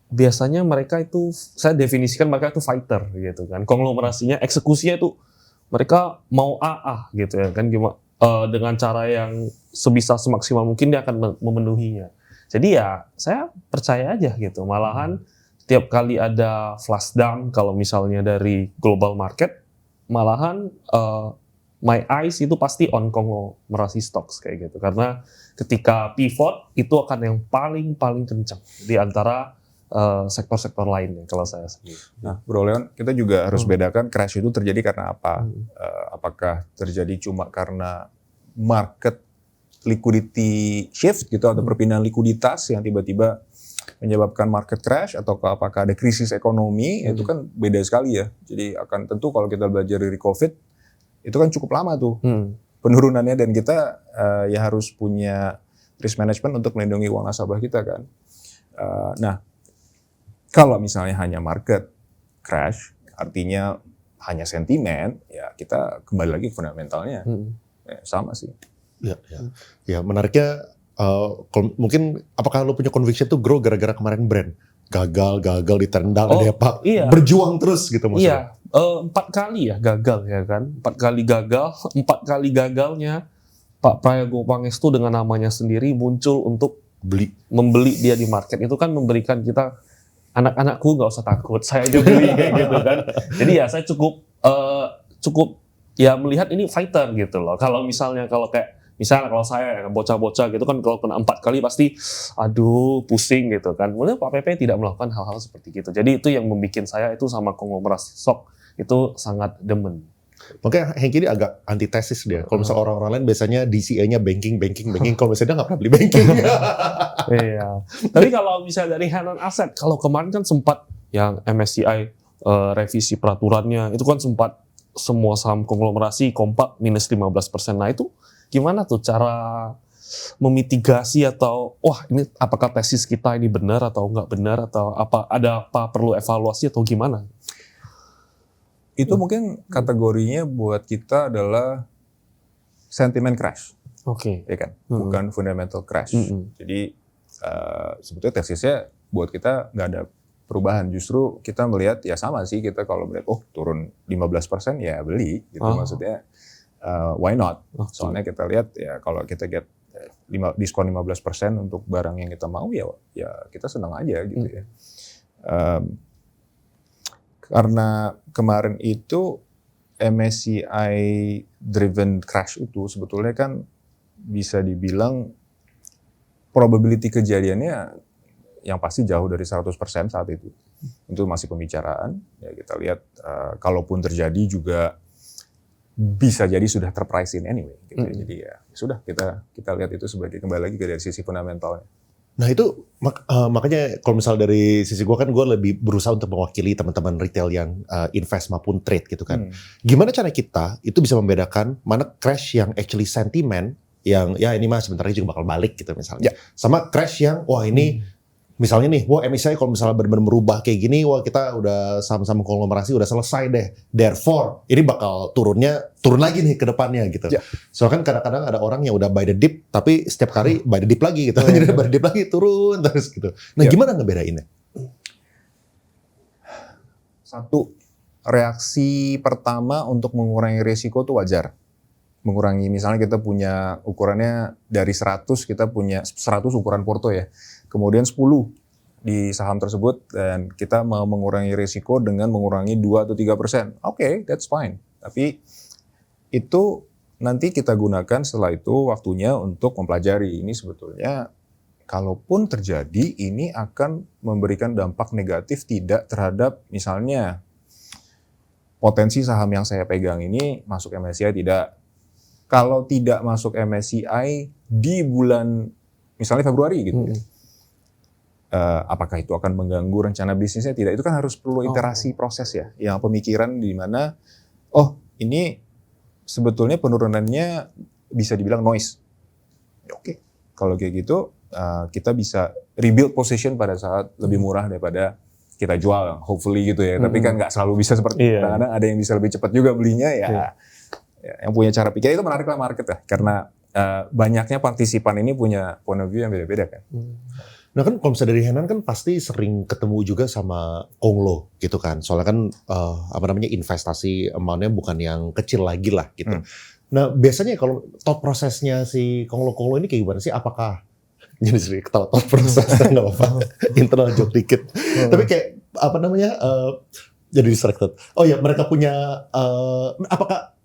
Speaker 1: biasanya mereka itu, saya definisikan mereka itu fighter gitu kan. Konglomerasinya, eksekusinya itu mereka mau AA gitu ya kan, gimana? Dengan cara yang sebisa semaksimal mungkin dia akan memenuhinya. Jadi ya saya percaya aja gitu. Malahan tiap kali ada flash down kalau misalnya dari global market, malahan my eyes itu pasti on konglomerasi stocks kayak gitu. Karena ketika pivot itu akan yang paling kencang di antara sektor-sektor lainnya kalau saya sendiri.
Speaker 3: Nah, Bro Leon, kita juga harus bedakan crash itu terjadi karena apa. Apakah terjadi cuma karena market liquidity shift gitu atau perpindahan likuiditas yang tiba-tiba menyebabkan market crash, atau apakah ada krisis ekonomi? Itu kan beda sekali ya. Jadi akan tentu kalau kita belajar dari COVID itu kan cukup lama tuh penurunannya, dan kita ya harus punya risk management untuk melindungi uang nasabah kita kan. Nah, kalau misalnya hanya market crash, artinya hanya sentimen, ya kita kembali lagi ke fundamentalnya. Sama sih.
Speaker 2: Ya menariknya, mungkin apakah lo punya conviction tuh grow gara-gara kemarin brand? Gagal ditendang, ada apa?
Speaker 1: Iya.
Speaker 2: Berjuang terus gitu maksudnya?
Speaker 1: Iya, 4 kali ya gagal ya kan. 4 kali gagal, 4 kali gagalnya Pak Prayogo Pangestu dengan namanya sendiri muncul untuk membeli dia di market. Itu kan memberikan kita, anak-anakku nggak usah takut, saya aja beli kayak gitu kan. Jadi ya saya cukup ya melihat ini fighter gitu loh. Kalau misalnya kalau saya bocah-bocah gitu kan, kalau kena 4 kali pasti aduh pusing gitu kan. Mulai Pak PP tidak melakukan hal-hal seperti gitu. Jadi itu yang membuat saya itu sama konglomerasi stock itu sangat demen.
Speaker 2: Makanya Hengki ini agak antitesis dia. Kalau misalnya orang-orang lain biasanya DCA-nya banking. Kalau misalnya dia nggak pernah beli banking.
Speaker 1: Iya. Tapi kalau misalnya dari Henan Asset, kalau kemarin kan sempat yang MSCI revisi peraturannya, itu kan sempat semua saham konglomerasi kompak minus 15%. Nah itu gimana tuh cara memitigasi, atau ini apakah tesis kita ini benar atau nggak benar, atau ada apa perlu evaluasi atau gimana?
Speaker 3: Itu mungkin kategorinya buat kita adalah sentiment crash.
Speaker 1: Oke.
Speaker 3: Ya kan? Bukan fundamental crash. Jadi sebetulnya tesisnya buat kita nggak ada perubahan. Justru kita melihat ya sama sih, kita kalau melihat turun 15% ya beli gitu. Maksudnya why not? Soalnya kita lihat ya kalau kita get diskon 15% untuk barang yang kita mau ya kita senang aja gitu ya. Karena kemarin itu MSCI driven crash itu sebetulnya kan bisa dibilang probability kejadiannya yang pasti jauh dari 100% saat itu. Itu masih pembicaraan. Ya kita lihat kalaupun terjadi juga bisa jadi sudah terprice in anyway. Gitu. Jadi ya sudah kita lihat itu sebagai kembali lagi dari sisi fundamentalnya.
Speaker 2: Nah itu makanya kalau misal dari sisi gue kan gue lebih berusaha untuk mewakili teman-teman retail yang invest maupun trade gitu kan. Gimana cara kita itu bisa membedakan mana crash yang actually sentiment, yang ya ini mah sebentar lagi juga bakal balik gitu misalnya. Sama crash yang ini misalnya nih, wah MSCI kalau misalnya benar-benar merubah kayak gini, wah kita udah sama-sama konglomerasi udah selesai deh. Therefore, ini bakal turun lagi nih ke depannya gitu.
Speaker 3: Ya.
Speaker 2: Soalnya kan kadang-kadang ada orang yang udah buy the dip, tapi setiap kali buy the dip lagi gitu. Jadi buy the dip lagi turun terus gitu. Nah, gimana ngebedainnya?
Speaker 3: Satu, reaksi pertama untuk mengurangi risiko itu wajar. Mengurangi, misalnya kita punya ukurannya dari 100, kita punya 100 ukuran porto ya. Kemudian 10 di saham tersebut dan kita mau mengurangi risiko dengan mengurangi 2 atau 3%. Oke, that's fine. Tapi itu nanti kita gunakan setelah itu waktunya untuk mempelajari. Ini sebetulnya kalaupun terjadi ini akan memberikan dampak negatif tidak terhadap misalnya potensi saham yang saya pegang ini masuk MSCI tidak. Kalau tidak masuk MSCI di bulan misalnya Februari gitu ya. Apakah itu akan mengganggu rencana bisnisnya? Tidak, itu kan harus perlu iterasi proses ya. Yang pemikiran di mana, ini sebetulnya penurunannya bisa dibilang noise. Oke, kalau kayak gitu kita bisa rebuild position pada saat lebih murah daripada kita jual, hopefully gitu ya. Tapi kan nggak selalu bisa seperti itu. Kadang-kadang ada yang bisa lebih cepat juga belinya ya. Yang punya cara pikir itu menarik lah market ya. Karena banyaknya partisipan ini punya point of view yang beda-beda kan.
Speaker 2: Nah kan kalau misalnya dari Henan kan pasti sering ketemu juga sama Konglo gitu kan. Soalnya kan investasi amount-nya bukan yang kecil lagi lah gitu. Nah biasanya kalau thought prosesnya si Konglo ini kayak gimana sih? Apakah jadi sering ketawa thought prosesnya nggak apa-apa, internal joke dikit. Tapi kayak jadi distracted. Oh ya, mereka punya apakah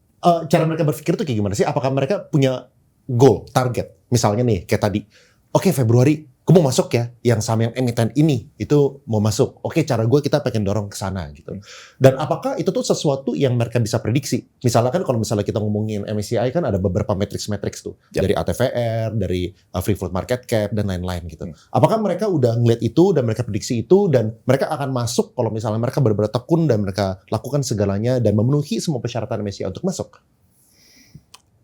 Speaker 2: cara mereka berpikir tuh kayak gimana sih? Apakah mereka punya goal, target? Misalnya nih kayak tadi, oke, Februari gue mau masuk ya, yang saham yang emiten ini itu mau masuk. Oke, cara gue kita pengen dorong ke sana gitu. Dan apakah itu tuh sesuatu yang mereka bisa prediksi? Misalnya kan kalau misalnya kita ngomongin MSCI kan ada beberapa matriks tuh. Dari ATVR, dari free float market cap dan lain-lain gitu. Apakah mereka udah ngeliat itu dan mereka prediksi itu dan mereka akan masuk kalau misalnya mereka benar-benar tekun dan mereka lakukan segalanya dan memenuhi semua persyaratan MSCI untuk masuk?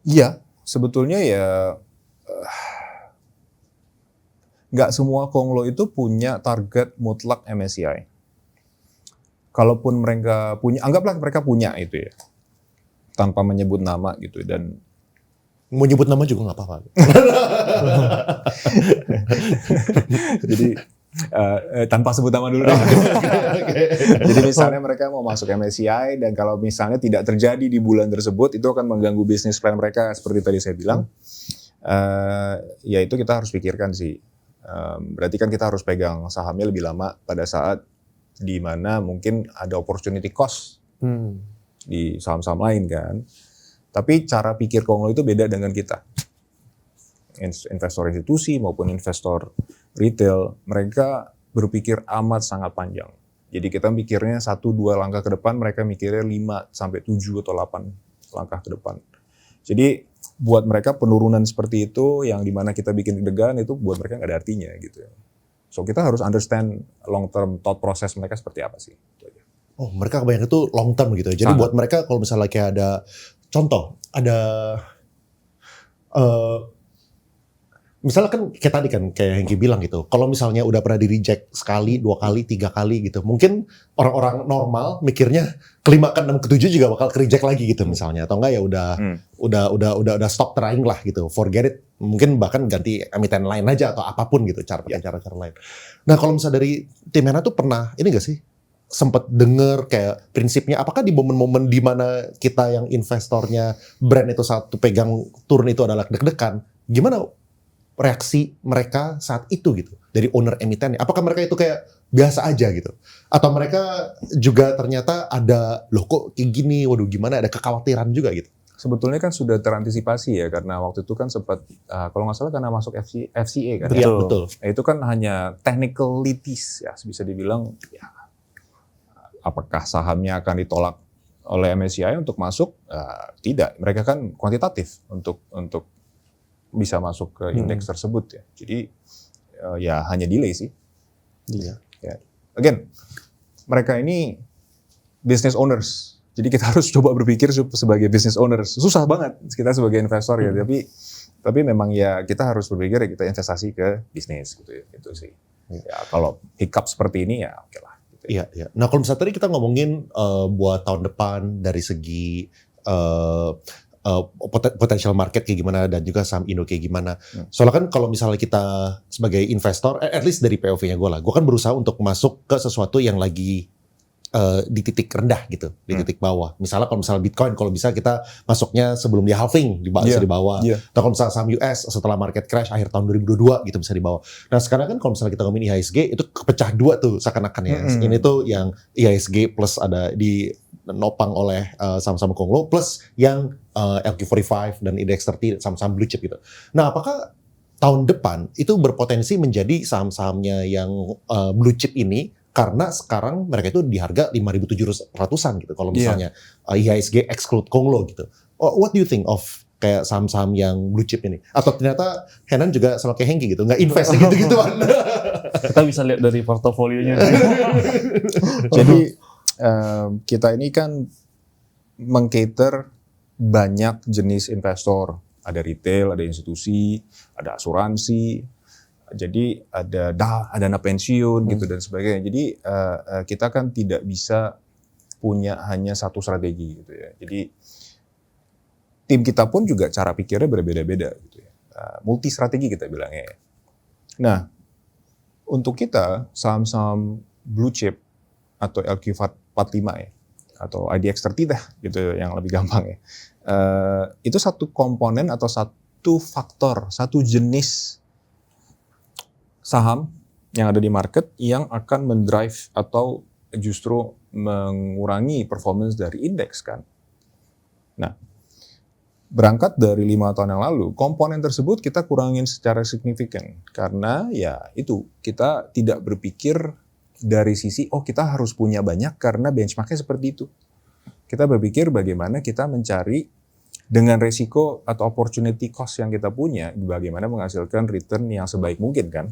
Speaker 3: Iya, sebetulnya ya nggak semua konglo itu punya target mutlak MSCI. Kalaupun mereka punya, anggaplah mereka punya itu ya, tanpa menyebut nama gitu dan
Speaker 2: mau nyebut nama juga nggak apa-apa.
Speaker 3: Jadi tanpa sebut nama dulu deh. Jadi misalnya mereka mau masuk MSCI dan kalau misalnya tidak terjadi di bulan tersebut itu akan mengganggu bisnis plan mereka seperti tadi saya bilang. Ya itu kita harus pikirkan sih. Berarti kan kita harus pegang sahamnya lebih lama pada saat di mana mungkin ada opportunity cost di saham-saham lain kan. Tapi cara pikir konglo itu beda dengan kita. Investor institusi maupun investor retail, mereka berpikir amat sangat panjang. Jadi kita mikirnya 1-2 langkah ke depan, mereka mikirnya 5-7 atau 8 langkah ke depan. Jadi buat mereka penurunan seperti itu yang dimana kita bikin deg-degan itu buat mereka nggak ada artinya gitu. So kita harus understand long term thought process mereka seperti apa sih.
Speaker 2: Oh mereka kebanyakan itu long term gitu. Jadi buat mereka kalau misalnya kayak ada contoh, ada misalnya kan kayak tadi kan kayak Hengki bilang gitu. Kalau misalnya udah pernah di reject sekali, 2 kali, 3 kali gitu. Mungkin orang-orang normal mikirnya kelima, ke-6, ke-7 juga bakal ke-reject lagi gitu misalnya. Atau enggak ya udah stop trying lah gitu. Forget it. Mungkin bahkan ganti emiten lain aja atau apapun gitu cara-cara lain. Nah, kalau misalnya dari tim Hena tuh pernah ini gak sih sempat denger kayak prinsipnya apakah di momen-momen di mana kita yang investornya brand itu satu pegang turun itu adalah deg-degan. Gimana reaksi mereka saat itu gitu dari owner emitennya? Apakah mereka itu kayak biasa aja gitu? Atau mereka juga ternyata ada loh kok kayak gini, waduh gimana, ada kekhawatiran juga gitu?
Speaker 3: Sebetulnya kan sudah terantisipasi ya karena waktu itu kan sempat kalau nggak salah karena masuk FCA kan.
Speaker 2: Iya betul.
Speaker 3: Itu kan hanya technicalities ya bisa dibilang ya, apakah sahamnya akan ditolak oleh MSCI untuk masuk? Tidak, mereka kan kuantitatif untuk bisa masuk ke indeks tersebut ya. Jadi ya hanya delay sih.
Speaker 2: Iya.
Speaker 3: Ya. Again, mereka ini business owners. Jadi kita harus coba berpikir sebagai business owners. Susah banget kita sebagai investor ya. Tapi memang ya kita harus berpikir ya kita investasi ke bisnis gitu ya. Itu sih. Ya kalau hiccup seperti ini ya oke lah. Gitu.
Speaker 2: Iya, iya. Nah kalau misalnya tadi kita ngomongin buat tahun depan dari segi potential market kayak gimana dan juga saham Indo kayak gimana. Soalnya kan kalau misalnya kita sebagai investor, at least dari POV-nya gue kan berusaha untuk masuk ke sesuatu yang lagi di titik rendah gitu, di titik bawah. Misalnya kalau misalnya Bitcoin, kalau bisa kita masuknya sebelum dia halving, di bawah. Atau kalau misalnya saham US setelah market crash akhir tahun 2022 gitu bisa di bawah. Nah sekarang kan kalau misalnya kita ngomongin IHSG itu kepecah dua tuh seakan-akan ya. Ini tuh yang IHSG plus ada di nopang oleh saham-saham konglo plus yang LQ45 dan Index 30 saham-saham blue chip gitu. Nah apakah tahun depan itu berpotensi menjadi saham-sahamnya yang blue chip ini karena sekarang mereka itu di harga 5.700-an gitu kalau misalnya IHSG exclude konglo gitu. What do you think of kayak saham-saham yang blue chip ini? Atau ternyata Henan juga sama kayak Hengki gitu, nggak invest gitu-gitu kan?
Speaker 1: Kita bisa lihat dari portofolionya.
Speaker 3: Jadi kita ini kan meng-cater banyak jenis investor. Ada retail, ada institusi, ada asuransi. Jadi ada dana pensiun gitu dan sebagainya. Jadi kita kan tidak bisa punya hanya satu strategi gitu ya. Jadi tim kita pun juga cara pikirnya berbeda-beda gitu ya. Multi strategi kita bilangnya. Nah, untuk kita saham-saham blue chip atau LQ45 ya atau IDX30 dah gitu yang lebih gampang ya. Itu satu komponen atau satu faktor, satu jenis saham yang ada di market yang akan mendrive atau justru mengurangi performance dari indeks kan. Nah, berangkat dari 5 tahun yang lalu, komponen tersebut kita kurangin secara signifikan karena ya itu kita tidak berpikir dari sisi kita harus punya banyak karena benchmarknya seperti itu. Kita berpikir bagaimana kita mencari dengan resiko atau opportunity cost yang kita punya, bagaimana menghasilkan return yang sebaik mungkin kan.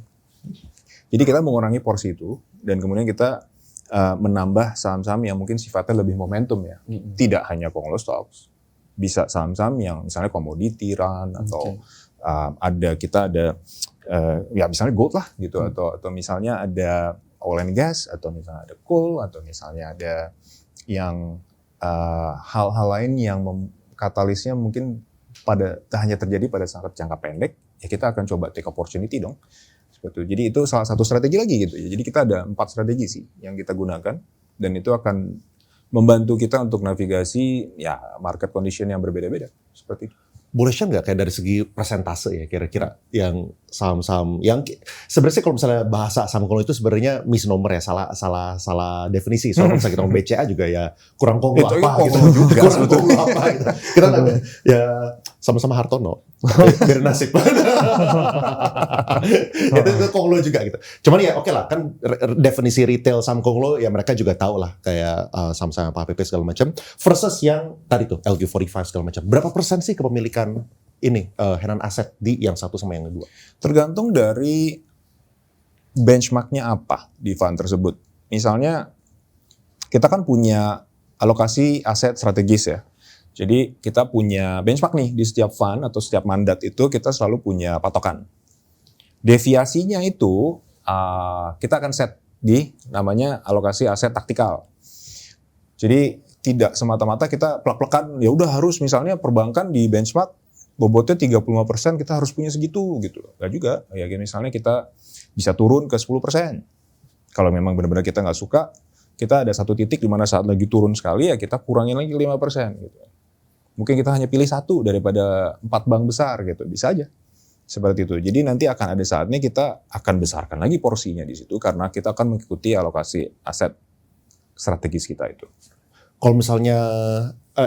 Speaker 3: Jadi kita mengurangi porsi itu dan kemudian kita menambah saham-saham yang mungkin sifatnya lebih momentum ya. Tidak hanya konglo stocks, bisa saham-saham yang misalnya komoditi run atau kita ada ya misalnya gold lah gitu atau misalnya ada oil and gas atau misalnya ada coal atau misalnya ada yang hal-hal lain yang katalisnya mungkin hanya terjadi pada saat jangka pendek, ya kita akan coba take opportunity dong. Jadi itu salah satu strategi lagi gitu. Jadi kita ada 4 strategi sih yang kita gunakan dan itu akan membantu kita untuk navigasi ya market condition yang berbeda-beda seperti itu.
Speaker 2: Boleh share nggak kayak dari segi persentase ya kira-kira yang saham-saham yang sebenarnya kalau misalnya bahasa saham konglo itu sebenarnya misnomer ya salah definisi. Soalnya misalnya kita ngomong BCA juga ya kurang konglo apa gitu. Kurang konglo apa gitu. Kita ya sama-sama Hartono. Biar nasib. Itu konglo juga gitu. Cuman ya oke lah kan definisi retail saham konglo ya mereka juga tahu lah kayak saham-saham HPP segala macam versus yang tadi tuh LQ45 segala macam. Berapa persen sih kepemilikan ini Henan aset di yang satu sama yang kedua?
Speaker 3: Tergantung dari benchmarknya apa di fund tersebut. Misalnya kita kan punya alokasi aset strategis ya. Jadi kita punya benchmark nih di setiap fund atau setiap mandat itu kita selalu punya patokan. Deviasinya itu kita akan set di namanya alokasi aset taktikal. Jadi tidak semata-mata kita plek-plekan ya udah harus misalnya perbankan di benchmark bobotnya 35% kita harus punya segitu gitu. Enggak juga. Ya misalnya kita bisa turun ke 10%. Kalau memang benar-benar kita nggak suka, kita ada satu titik di mana saat lagi turun sekali ya kita kurangin lagi 5% gitu. Mungkin kita hanya pilih satu daripada 4 bank besar gitu, bisa aja. Seperti itu. Jadi nanti akan ada saatnya kita akan besarkan lagi porsinya di situ karena kita akan mengikuti alokasi aset strategis kita itu.
Speaker 2: Kalau misalnya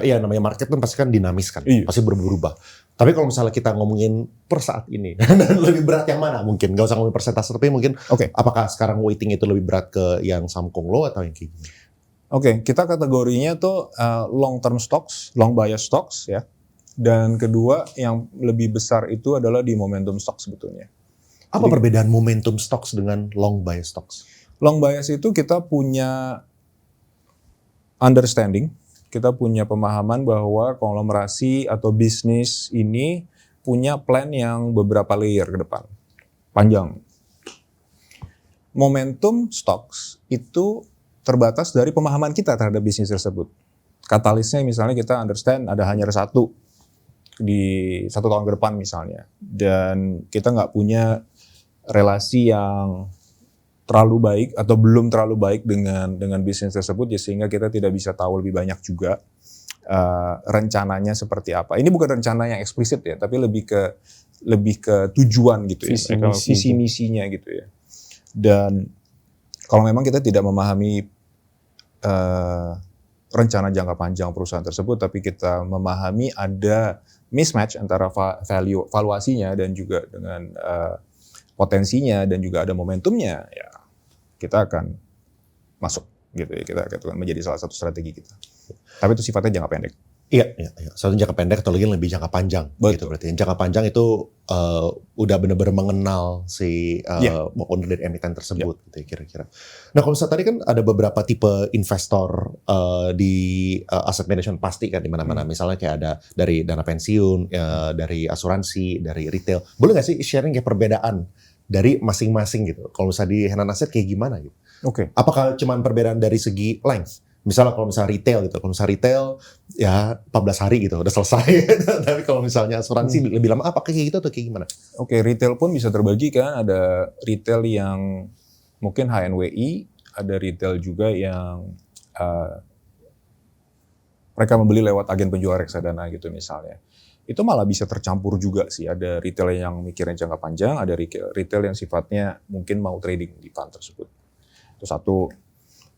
Speaker 2: ya namanya market kan pasti kan dinamis kan, pasti berubah-ubah. Tapi kalau misalnya kita ngomongin per saat ini, lebih berat yang mana mungkin? Gak usah ngomongin persentase, tapi mungkin apakah sekarang weighting itu lebih berat ke yang saham konglo atau yang kayak gini?
Speaker 3: Kita kategorinya tuh long term stocks, long bias stocks ya. Dan kedua yang lebih besar itu adalah di momentum stocks sebetulnya.
Speaker 2: Apa perbedaan momentum stocks dengan long bias stocks?
Speaker 3: Long bias itu kita punya understanding, kita punya pemahaman bahwa konglomerasi atau bisnis ini punya plan yang beberapa layer ke depan, panjang. momentum stocks itu terbatas dari pemahaman kita terhadap bisnis tersebut. Katalisnya misalnya kita understand ada hanya satu di 1 tahun ke depan misalnya, dan kita nggak punya relasi yang terlalu baik atau belum terlalu baik dengan bisnis tersebut, ya sehingga kita tidak bisa tahu lebih banyak juga rencananya seperti apa. Ini bukan rencana yang eksplisit ya, tapi lebih ke tujuan gitu ya, visi misinya gitu ya. Dan kalau memang kita tidak memahami rencana jangka panjang perusahaan tersebut, tapi kita memahami ada mismatch antara valuasinya dan juga dengan potensinya dan juga ada momentumnya, ya kita akan masuk gitu ya, kita akan menjadi salah satu strategi kita. Tapi itu sifatnya jangka pendek.
Speaker 2: Iya. Satu jangka pendek atau lagi lebih jangka panjang. Gitu berarti. Jangka panjang itu udah benar-benar mengenal si owner dari emiten tersebut gitu ya, kira-kira. Nah, kalau misalnya tadi kan ada beberapa tipe investor di asset management pasti kan di mana-mana. Misalnya kayak ada dari dana pensiun, dari asuransi, dari retail. Boleh nggak sih sharing kayak perbedaan dari masing-masing gitu? Kalau misalnya di Henan Asset kayak gimana gitu?
Speaker 3: Oke.
Speaker 2: Apakah cuman perbedaan dari segi length? Misalnya kalau misalnya retail gitu, kalau misalnya retail ya 14 hari gitu udah selesai. Tapi kalau misalnya asuransi lebih lama, apakah kayak gitu atau kayak gimana?
Speaker 3: Oke, retail pun bisa terbagi kan, ada retail yang mungkin HNWI, ada retail juga yang mereka membeli lewat agen penjual reksadana gitu misalnya. Itu malah bisa tercampur juga sih, ada retail yang mikirnya jangka panjang, ada retail yang sifatnya mungkin mau trading di fund tersebut. Itu satu.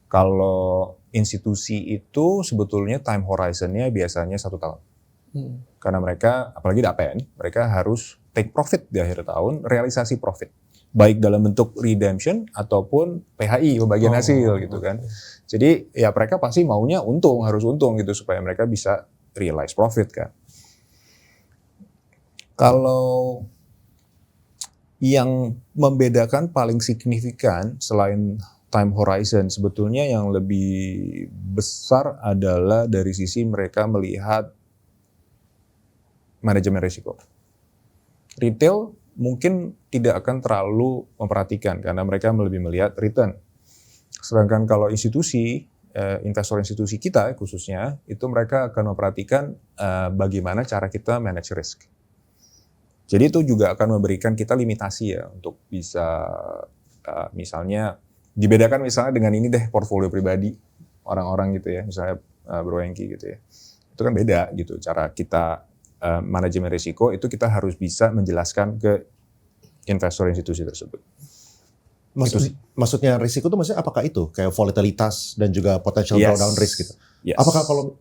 Speaker 3: Kalau institusi itu sebetulnya time horizon-nya biasanya 1 tahun. Karena mereka, apalagi DAPN, mereka harus take profit di akhir tahun, realisasi profit. Baik dalam bentuk redemption ataupun PHI, pembagian hasil gitu kan. Jadi ya mereka pasti maunya untung, harus untung gitu supaya mereka bisa realize profit kan. Kalau yang membedakan paling signifikan selain time horizon, sebetulnya yang lebih besar adalah dari sisi mereka melihat manajemen risiko. Retail mungkin tidak akan terlalu memperhatikan karena mereka lebih melihat return. Sedangkan kalau institusi, investor institusi kita khususnya, itu mereka akan memperhatikan bagaimana cara kita manage risk. Jadi itu juga akan memberikan kita limitasi ya untuk bisa misalnya dibedakan misalnya dengan ini deh portfolio pribadi orang-orang gitu ya, misalnya Bro Hengki gitu ya. Itu kan beda gitu cara kita manajemen risiko, itu kita harus bisa menjelaskan ke investor institusi tersebut.
Speaker 2: Maksudnya risiko itu maksudnya apakah itu kayak volatilitas dan juga potential drawdown risk gitu?
Speaker 3: Yes.
Speaker 2: Apakah kalau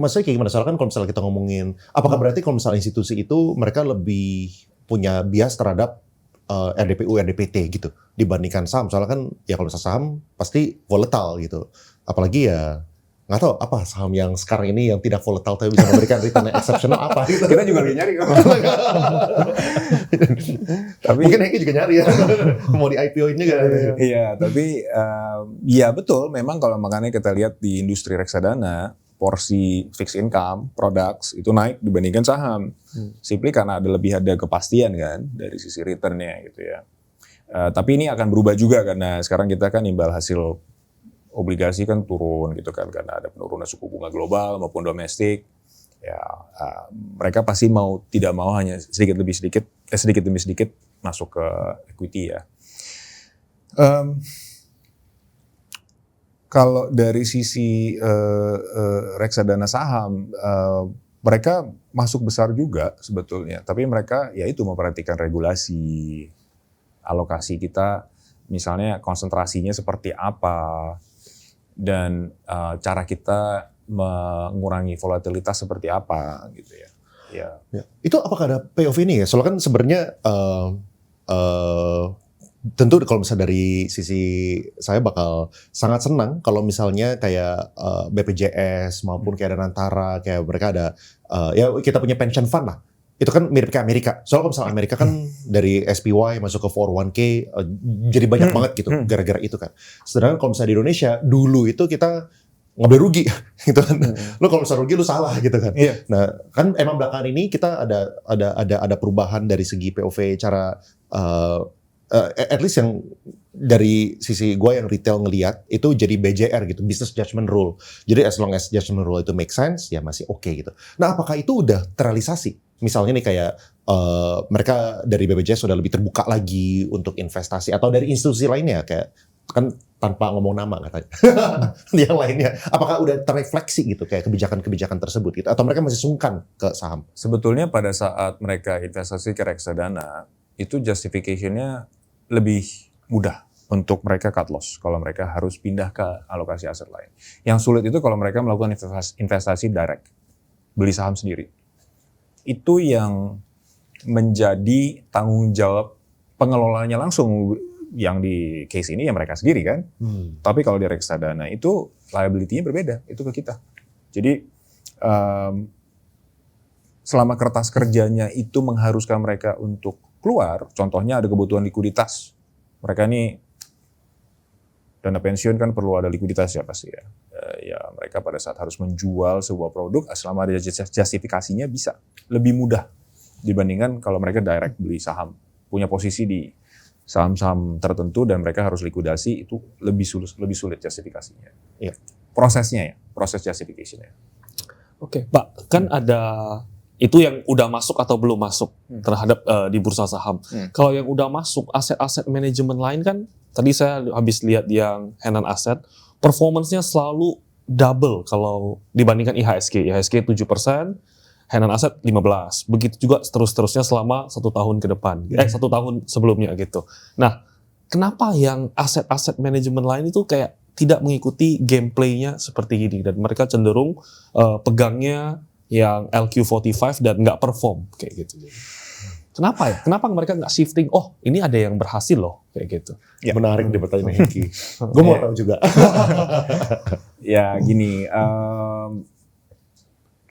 Speaker 2: maksudnya kayak gimana? Soalnya kan kalau misalnya kita ngomongin, apakah berarti kalau misalnya institusi itu mereka lebih punya bias terhadap RDPU, RDPT gitu dibandingkan saham? Soalnya kan ya kalau misalnya saham pasti volatile gitu. Apalagi ya nggak tahu apa saham yang sekarang ini yang tidak volatile tapi bisa memberikan return yang exceptional apa gitu.
Speaker 3: Kita juga lagi nyari. Tapi
Speaker 2: mungkin Hengki juga nyari ya. Mau di IPO ini juga.
Speaker 3: Iya, tapi ya betul. Memang kalau makanya kita lihat di industri reksadana, porsi fixed income products itu naik dibandingkan saham. Simply karena ada kepastian kan dari sisi returnnya gitu ya. Tapi ini akan berubah juga karena sekarang kita kan imbal hasil obligasi kan turun gitu kan karena ada penurunan suku bunga global maupun domestik. Ya mereka pasti tidak mau hanya sedikit demi sedikit masuk ke equity ya. Kalau dari sisi reksadana saham, mereka masuk besar juga sebetulnya, tapi mereka ya itu memperhatikan regulasi, alokasi kita, misalnya konsentrasinya seperti apa, dan cara kita mengurangi volatilitas seperti apa gitu ya. Ya.
Speaker 2: Itu apakah ada payoff ini ya? Soalnya kan sebenarnya tentu kalau misalnya dari sisi saya bakal sangat senang kalau misalnya kayak BPJS maupun kayak Danantara, kayak mereka ada ya kita punya pension fund lah. Itu kan mirip kayak Amerika. Soalnya kalau misalnya Amerika kan dari SPY masuk ke 401k jadi banyak banget gitu gara-gara itu kan. Sedangkan kalau misalnya di Indonesia dulu itu kita nggak boleh rugi gitu kan. Lo kalau misalnya rugi lo salah gitu kan.
Speaker 3: Iya.
Speaker 2: Nah kan emang belakangan ini kita ada perubahan dari segi POV cara at least yang dari sisi gue yang retail ngelihat itu jadi BJR gitu, business judgment rule. Jadi as long as judgment rule itu make sense, ya masih oke gitu. Nah, apakah itu udah terrealisasi? Misalnya nih kayak mereka dari BPJS sudah lebih terbuka lagi untuk investasi, atau dari institusi lainnya kayak kan tanpa ngomong nama katanya. Yang lainnya, apakah udah terrefleksi gitu kayak kebijakan-kebijakan tersebut gitu, atau mereka masih sungkan ke saham?
Speaker 3: Sebetulnya pada saat mereka investasi ke reksadana, itu justification-nya lebih mudah untuk mereka cut loss kalau mereka harus pindah ke alokasi aset lain. Yang sulit itu kalau mereka melakukan investasi direct, beli saham sendiri. Itu yang menjadi tanggung jawab pengelolanya langsung, yang di case ini ya mereka sendiri kan. Tapi kalau di reksadana itu liability-nya berbeda, itu ke kita. Jadi selama kertas kerjanya itu mengharuskan mereka untuk keluar, contohnya ada kebutuhan likuiditas. Mereka ini dana pensiun kan perlu ada likuiditas ya pasti ya. Ya mereka pada saat harus menjual sebuah produk, selama ada justifikasinya bisa lebih mudah dibandingkan kalau mereka direct beli saham, punya posisi di saham-saham tertentu dan mereka harus likuidasi, itu lebih sulit justifikasinya.
Speaker 2: Iya.
Speaker 3: Prosesnya ya, proses justification-nya.
Speaker 1: Oke, Pak, kan ada itu yang udah masuk atau belum masuk terhadap di bursa saham. Kalau yang udah masuk aset-aset manajemen lain kan, tadi saya habis lihat yang Henan Asset, performance-nya selalu double kalau dibandingkan IHSG. IHSG 7%, Henan Asset 15%. Begitu juga terus-terusnya selama 1 tahun ke depan. 1 tahun sebelumnya gitu. Nah, kenapa yang aset-aset manajemen lain itu kayak tidak mengikuti gameplay-nya seperti ini, dan mereka cenderung pegangnya yang LQ45 dan nggak perform kayak gitu. Kenapa ya? Kenapa mereka nggak shifting? Oh, ini ada yang berhasil loh kayak gitu.
Speaker 2: Ya. Menarik deh pertanyaan Hengki. Gue mau tahu juga.
Speaker 3: Ya gini,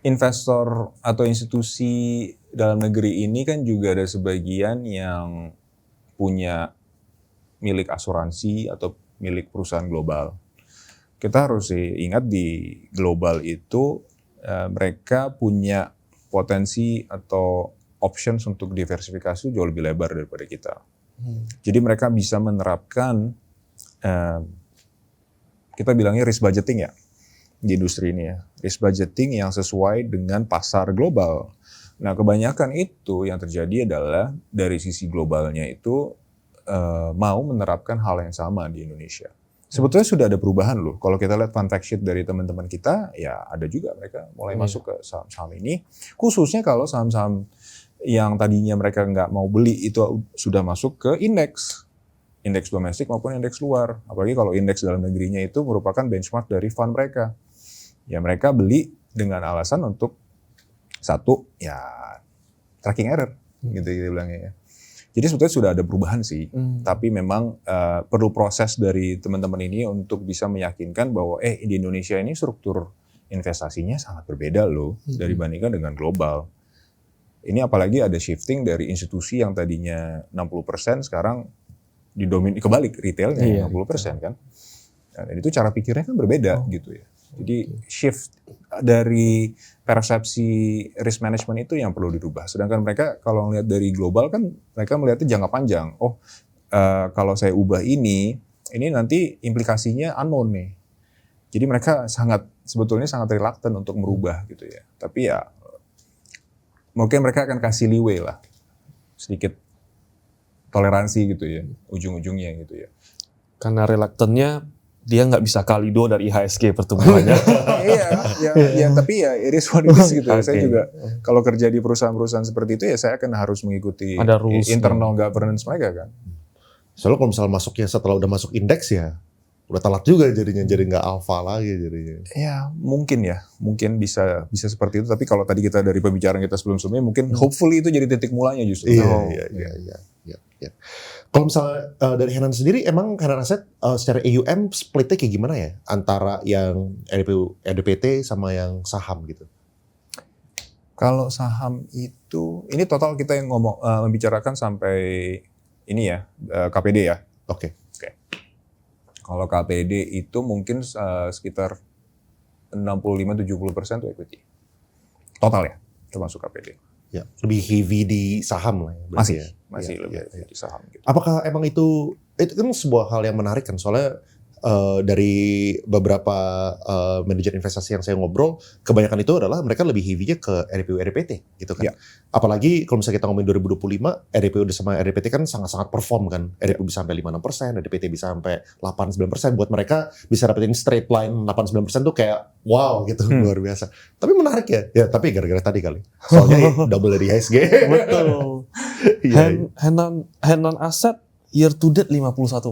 Speaker 3: investor atau institusi dalam negeri ini kan juga ada sebagian yang punya milik asuransi atau milik perusahaan global. Kita harus ingat di global itu mereka punya potensi atau options untuk diversifikasi jauh lebih lebar daripada kita. Jadi mereka bisa menerapkan, kita bilangnya risk budgeting ya, di industri ini ya. Risk budgeting yang sesuai dengan pasar global. Nah kebanyakan itu yang terjadi adalah dari sisi globalnya itu mau menerapkan hal yang sama di Indonesia. Sebetulnya sudah ada perubahan loh. Kalau kita lihat fun fact sheet dari teman-teman kita, ya ada juga mereka mulai masuk ke saham-saham ini. Khususnya kalau saham-saham yang tadinya mereka nggak mau beli itu sudah masuk ke indeks domestik maupun indeks luar. Apalagi kalau indeks dalam negerinya itu merupakan benchmark dari fund mereka. Ya mereka beli dengan alasan untuk satu, ya tracking error, gitu bilangnya ya. Jadi sebetulnya sudah ada perubahan sih, tapi memang perlu proses dari teman-teman ini untuk bisa meyakinkan bahwa di Indonesia ini struktur investasinya sangat berbeda loh dibandingkan dengan global. Ini apalagi ada shifting dari institusi yang tadinya 60% sekarang didomin kebalik retailnya 60% kan. Dan itu cara pikirnya kan berbeda gitu ya. Jadi shift dari persepsi risk management itu yang perlu dirubah. Sedangkan mereka kalau melihat dari global kan mereka melihatnya jangka panjang. Oh, kalau saya ubah ini nanti implikasinya unknown nih. Jadi mereka sebetulnya sangat reluctant untuk merubah gitu ya. Tapi ya mungkin mereka akan kasih leeway lah, sedikit toleransi gitu ya, ujung-ujungnya gitu ya.
Speaker 1: Karena reluctantnya dia nggak bisa kali 2 dari IHSG pertumbuhannya.
Speaker 3: Iya, tapi ya it is what it is gitu ya. Saya juga kalau kerja di perusahaan-perusahaan seperti itu ya saya akan harus mengikuti internal governance mereka kan.
Speaker 2: Soalnya kalau misalnya masuknya setelah udah masuk indeks ya, udah telat juga jadinya, jadi nggak alfa lagi jadinya.
Speaker 3: Ya mungkin bisa seperti itu. Tapi kalau tadi kita dari pembicaraan kita sebelum-sebelumnya mungkin hopefully itu jadi titik mulanya justru.
Speaker 2: Iya. Kalau misalnya dari Henan sendiri, emang Henan Asset secara AUM splitnya kayak gimana ya antara yang EDPT sama yang saham gitu?
Speaker 3: Kalau saham itu, ini total kita yang membicarakan sampai ini ya KPD ya.
Speaker 2: Oke.
Speaker 3: Kalau KPD itu mungkin sekitar 65-70% itu equity. Total ya, termasuk KPD.
Speaker 2: Ya, lebih heavy di saham lah ya.
Speaker 3: Masih lebih heavy di saham gitu.
Speaker 2: Apakah emang itu itu kan sebuah hal yang menarik kan, soalnya dari beberapa manajer investasi yang saya ngobrol, kebanyakan itu adalah mereka lebih heavy-nya ke RPU RPT gitu kan.
Speaker 3: Ya.
Speaker 2: Apalagi kalau misalnya kita ngomongin 2025, RPU sama RPT kan sangat-sangat perform kan. RPU bisa sampai 5-6%, RPT bisa sampai 8-9%. Buat mereka bisa dapetin straight line 8-9% tuh kayak wow gitu, luar biasa. Tapi menarik ya. Ya tapi gara-gara tadi kali. Soalnya double dari IHSG.
Speaker 1: Betul.
Speaker 2: Iya.
Speaker 1: Henan aset year to date 51%.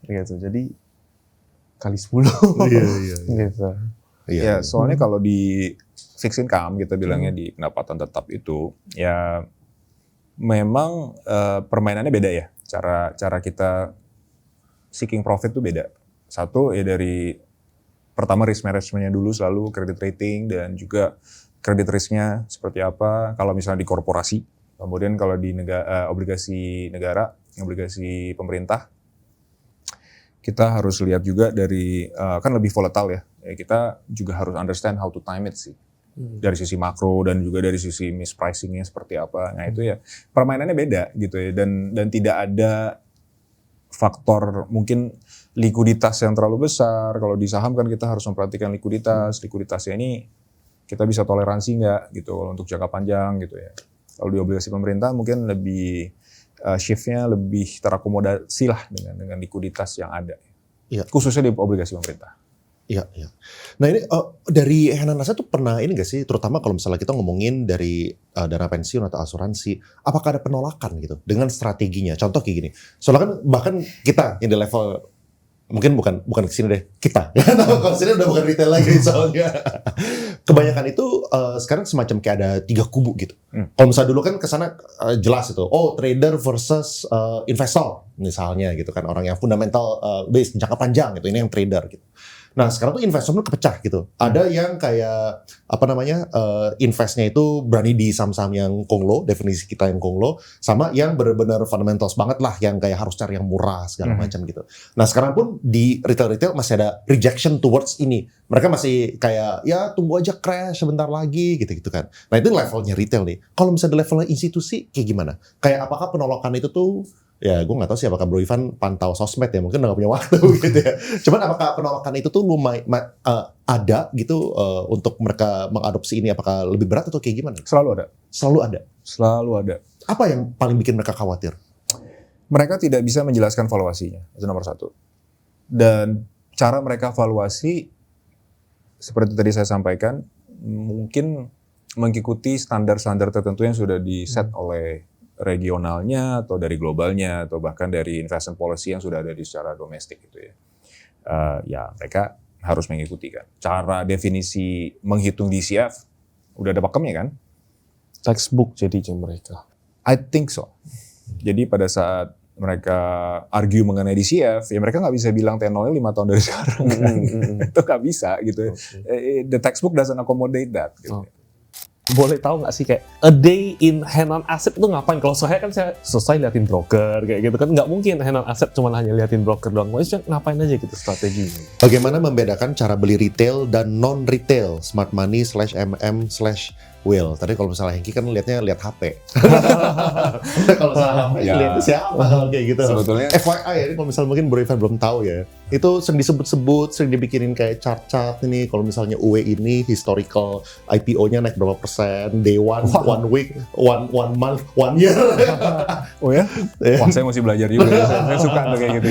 Speaker 1: Gitu. Jadi kali 10.
Speaker 2: Iya.
Speaker 1: Gitu.
Speaker 3: Ya, soalnya kalau di fixed income kita bilangnya di pendapatan tetap itu, ya memang permainannya beda ya. Cara kita seeking profit tuh beda. Satu ya dari pertama risk management-nya dulu selalu credit rating dan juga credit risk-nya seperti apa kalau misalnya di korporasi. Kemudian kalau di obligasi negara, obligasi pemerintah, kita harus lihat juga dari kan lebih volatile ya. Kita juga harus understand how to time it sih. Dari sisi makro dan juga dari sisi mispricing-nya seperti apa. Nah itu ya permainannya beda gitu ya, dan tidak ada faktor mungkin likuiditas yang terlalu besar. Kalau di saham kan kita harus memperhatikan likuiditasnya ini kita bisa toleransi nggak gitu kalau untuk jangka panjang gitu ya. Kalau di obligasi pemerintah mungkin lebih shift-nya lebih terakomodasi lah dengan likuiditas yang ada.
Speaker 2: Iya.
Speaker 3: Khususnya di obligasi pemerintah.
Speaker 2: Iya. Nah ini dari Henan Asset tuh pernah ini nggak sih, terutama kalau misalnya kita ngomongin dari dana pensiun atau asuransi, apakah ada penolakan gitu dengan strateginya? Contoh kayak gini, soalnya kan bahkan kita yang di level mungkin bukan kesini deh, kita. Kalau sini udah bukan retail lagi soalnya. Kebanyakan itu sekarang semacam kayak ada 3 kubu gitu. Kalau misalnya dulu kan kesana jelas itu, trader versus investor misalnya gitu kan, orang yang fundamental base jangka panjang gitu, ini yang trader gitu. Nah sekarang tuh investor tuh kepecah gitu. Ada yang kayak investnya itu berani di saham-saham yang konglo, definisi kita yang konglo, sama yang benar-benar fundamentals banget lah, yang kayak harus cari yang murah segala macam gitu. Nah sekarang pun di retail masih ada rejection towards ini. Mereka masih kayak ya tunggu aja crash sebentar lagi gitu kan. Nah itu levelnya retail nih. Kalau misalnya di levelnya institusi kayak gimana? Kayak apakah penolakan itu tuh, ya gue nggak tahu sih apakah Bro Ivan pantau sosmed ya, mungkin udah gak punya waktu gitu ya. Cuman apakah penolakan itu tuh ada gitu untuk mereka mengadopsi ini, apakah lebih berat atau kayak gimana? Selalu ada. Apa yang paling bikin mereka khawatir?
Speaker 3: Mereka tidak bisa menjelaskan valuasinya, itu nomor 1. Dan cara mereka valuasi seperti tadi saya sampaikan, mungkin mengikuti standar-standar tertentu yang sudah di-set oleh regionalnya atau dari globalnya atau bahkan dari investment policy yang sudah ada di secara domestik gitu ya. Ya mereka harus mengikuti kan. Cara definisi menghitung DCF udah ada pakemnya kan?
Speaker 1: Textbook jadinya mereka.
Speaker 3: I think so. Jadi pada saat mereka argue mengenai DCF, ya mereka nggak bisa bilang T0-nya 5 tahun dari sekarang kan. Itu nggak bisa gitu. Okay. The textbook doesn't accommodate that gitu.
Speaker 1: Boleh tahu nggak sih kayak a day in Henan Asset itu ngapain? Kalau saya kan saya selesai liatin broker kayak gitu kan, nggak mungkin Henan Asset cuma hanya liatin broker doang. Maksudnya ngapain aja gitu strateginya?
Speaker 2: Bagaimana membedakan cara beli retail dan non retail, smart money /MM/Will? Tadi kalau misalnya Hengki kan lihat HP. Kalau saham lihat siapa kalau kayak gitu.
Speaker 3: Sebetulnya
Speaker 2: FYI ya, kalau misalnya mungkin Bro Ivan belum tahu ya, itu sering disebut-sebut, sering dibikinin kayak chart-chart ini. Kalau misalnya UE ini historical IPO-nya naik berapa persen, day one, 1 week, one month, 1 year.
Speaker 3: Oh ya? Wah saya masih belajar juga. Saya suka kayak gitu.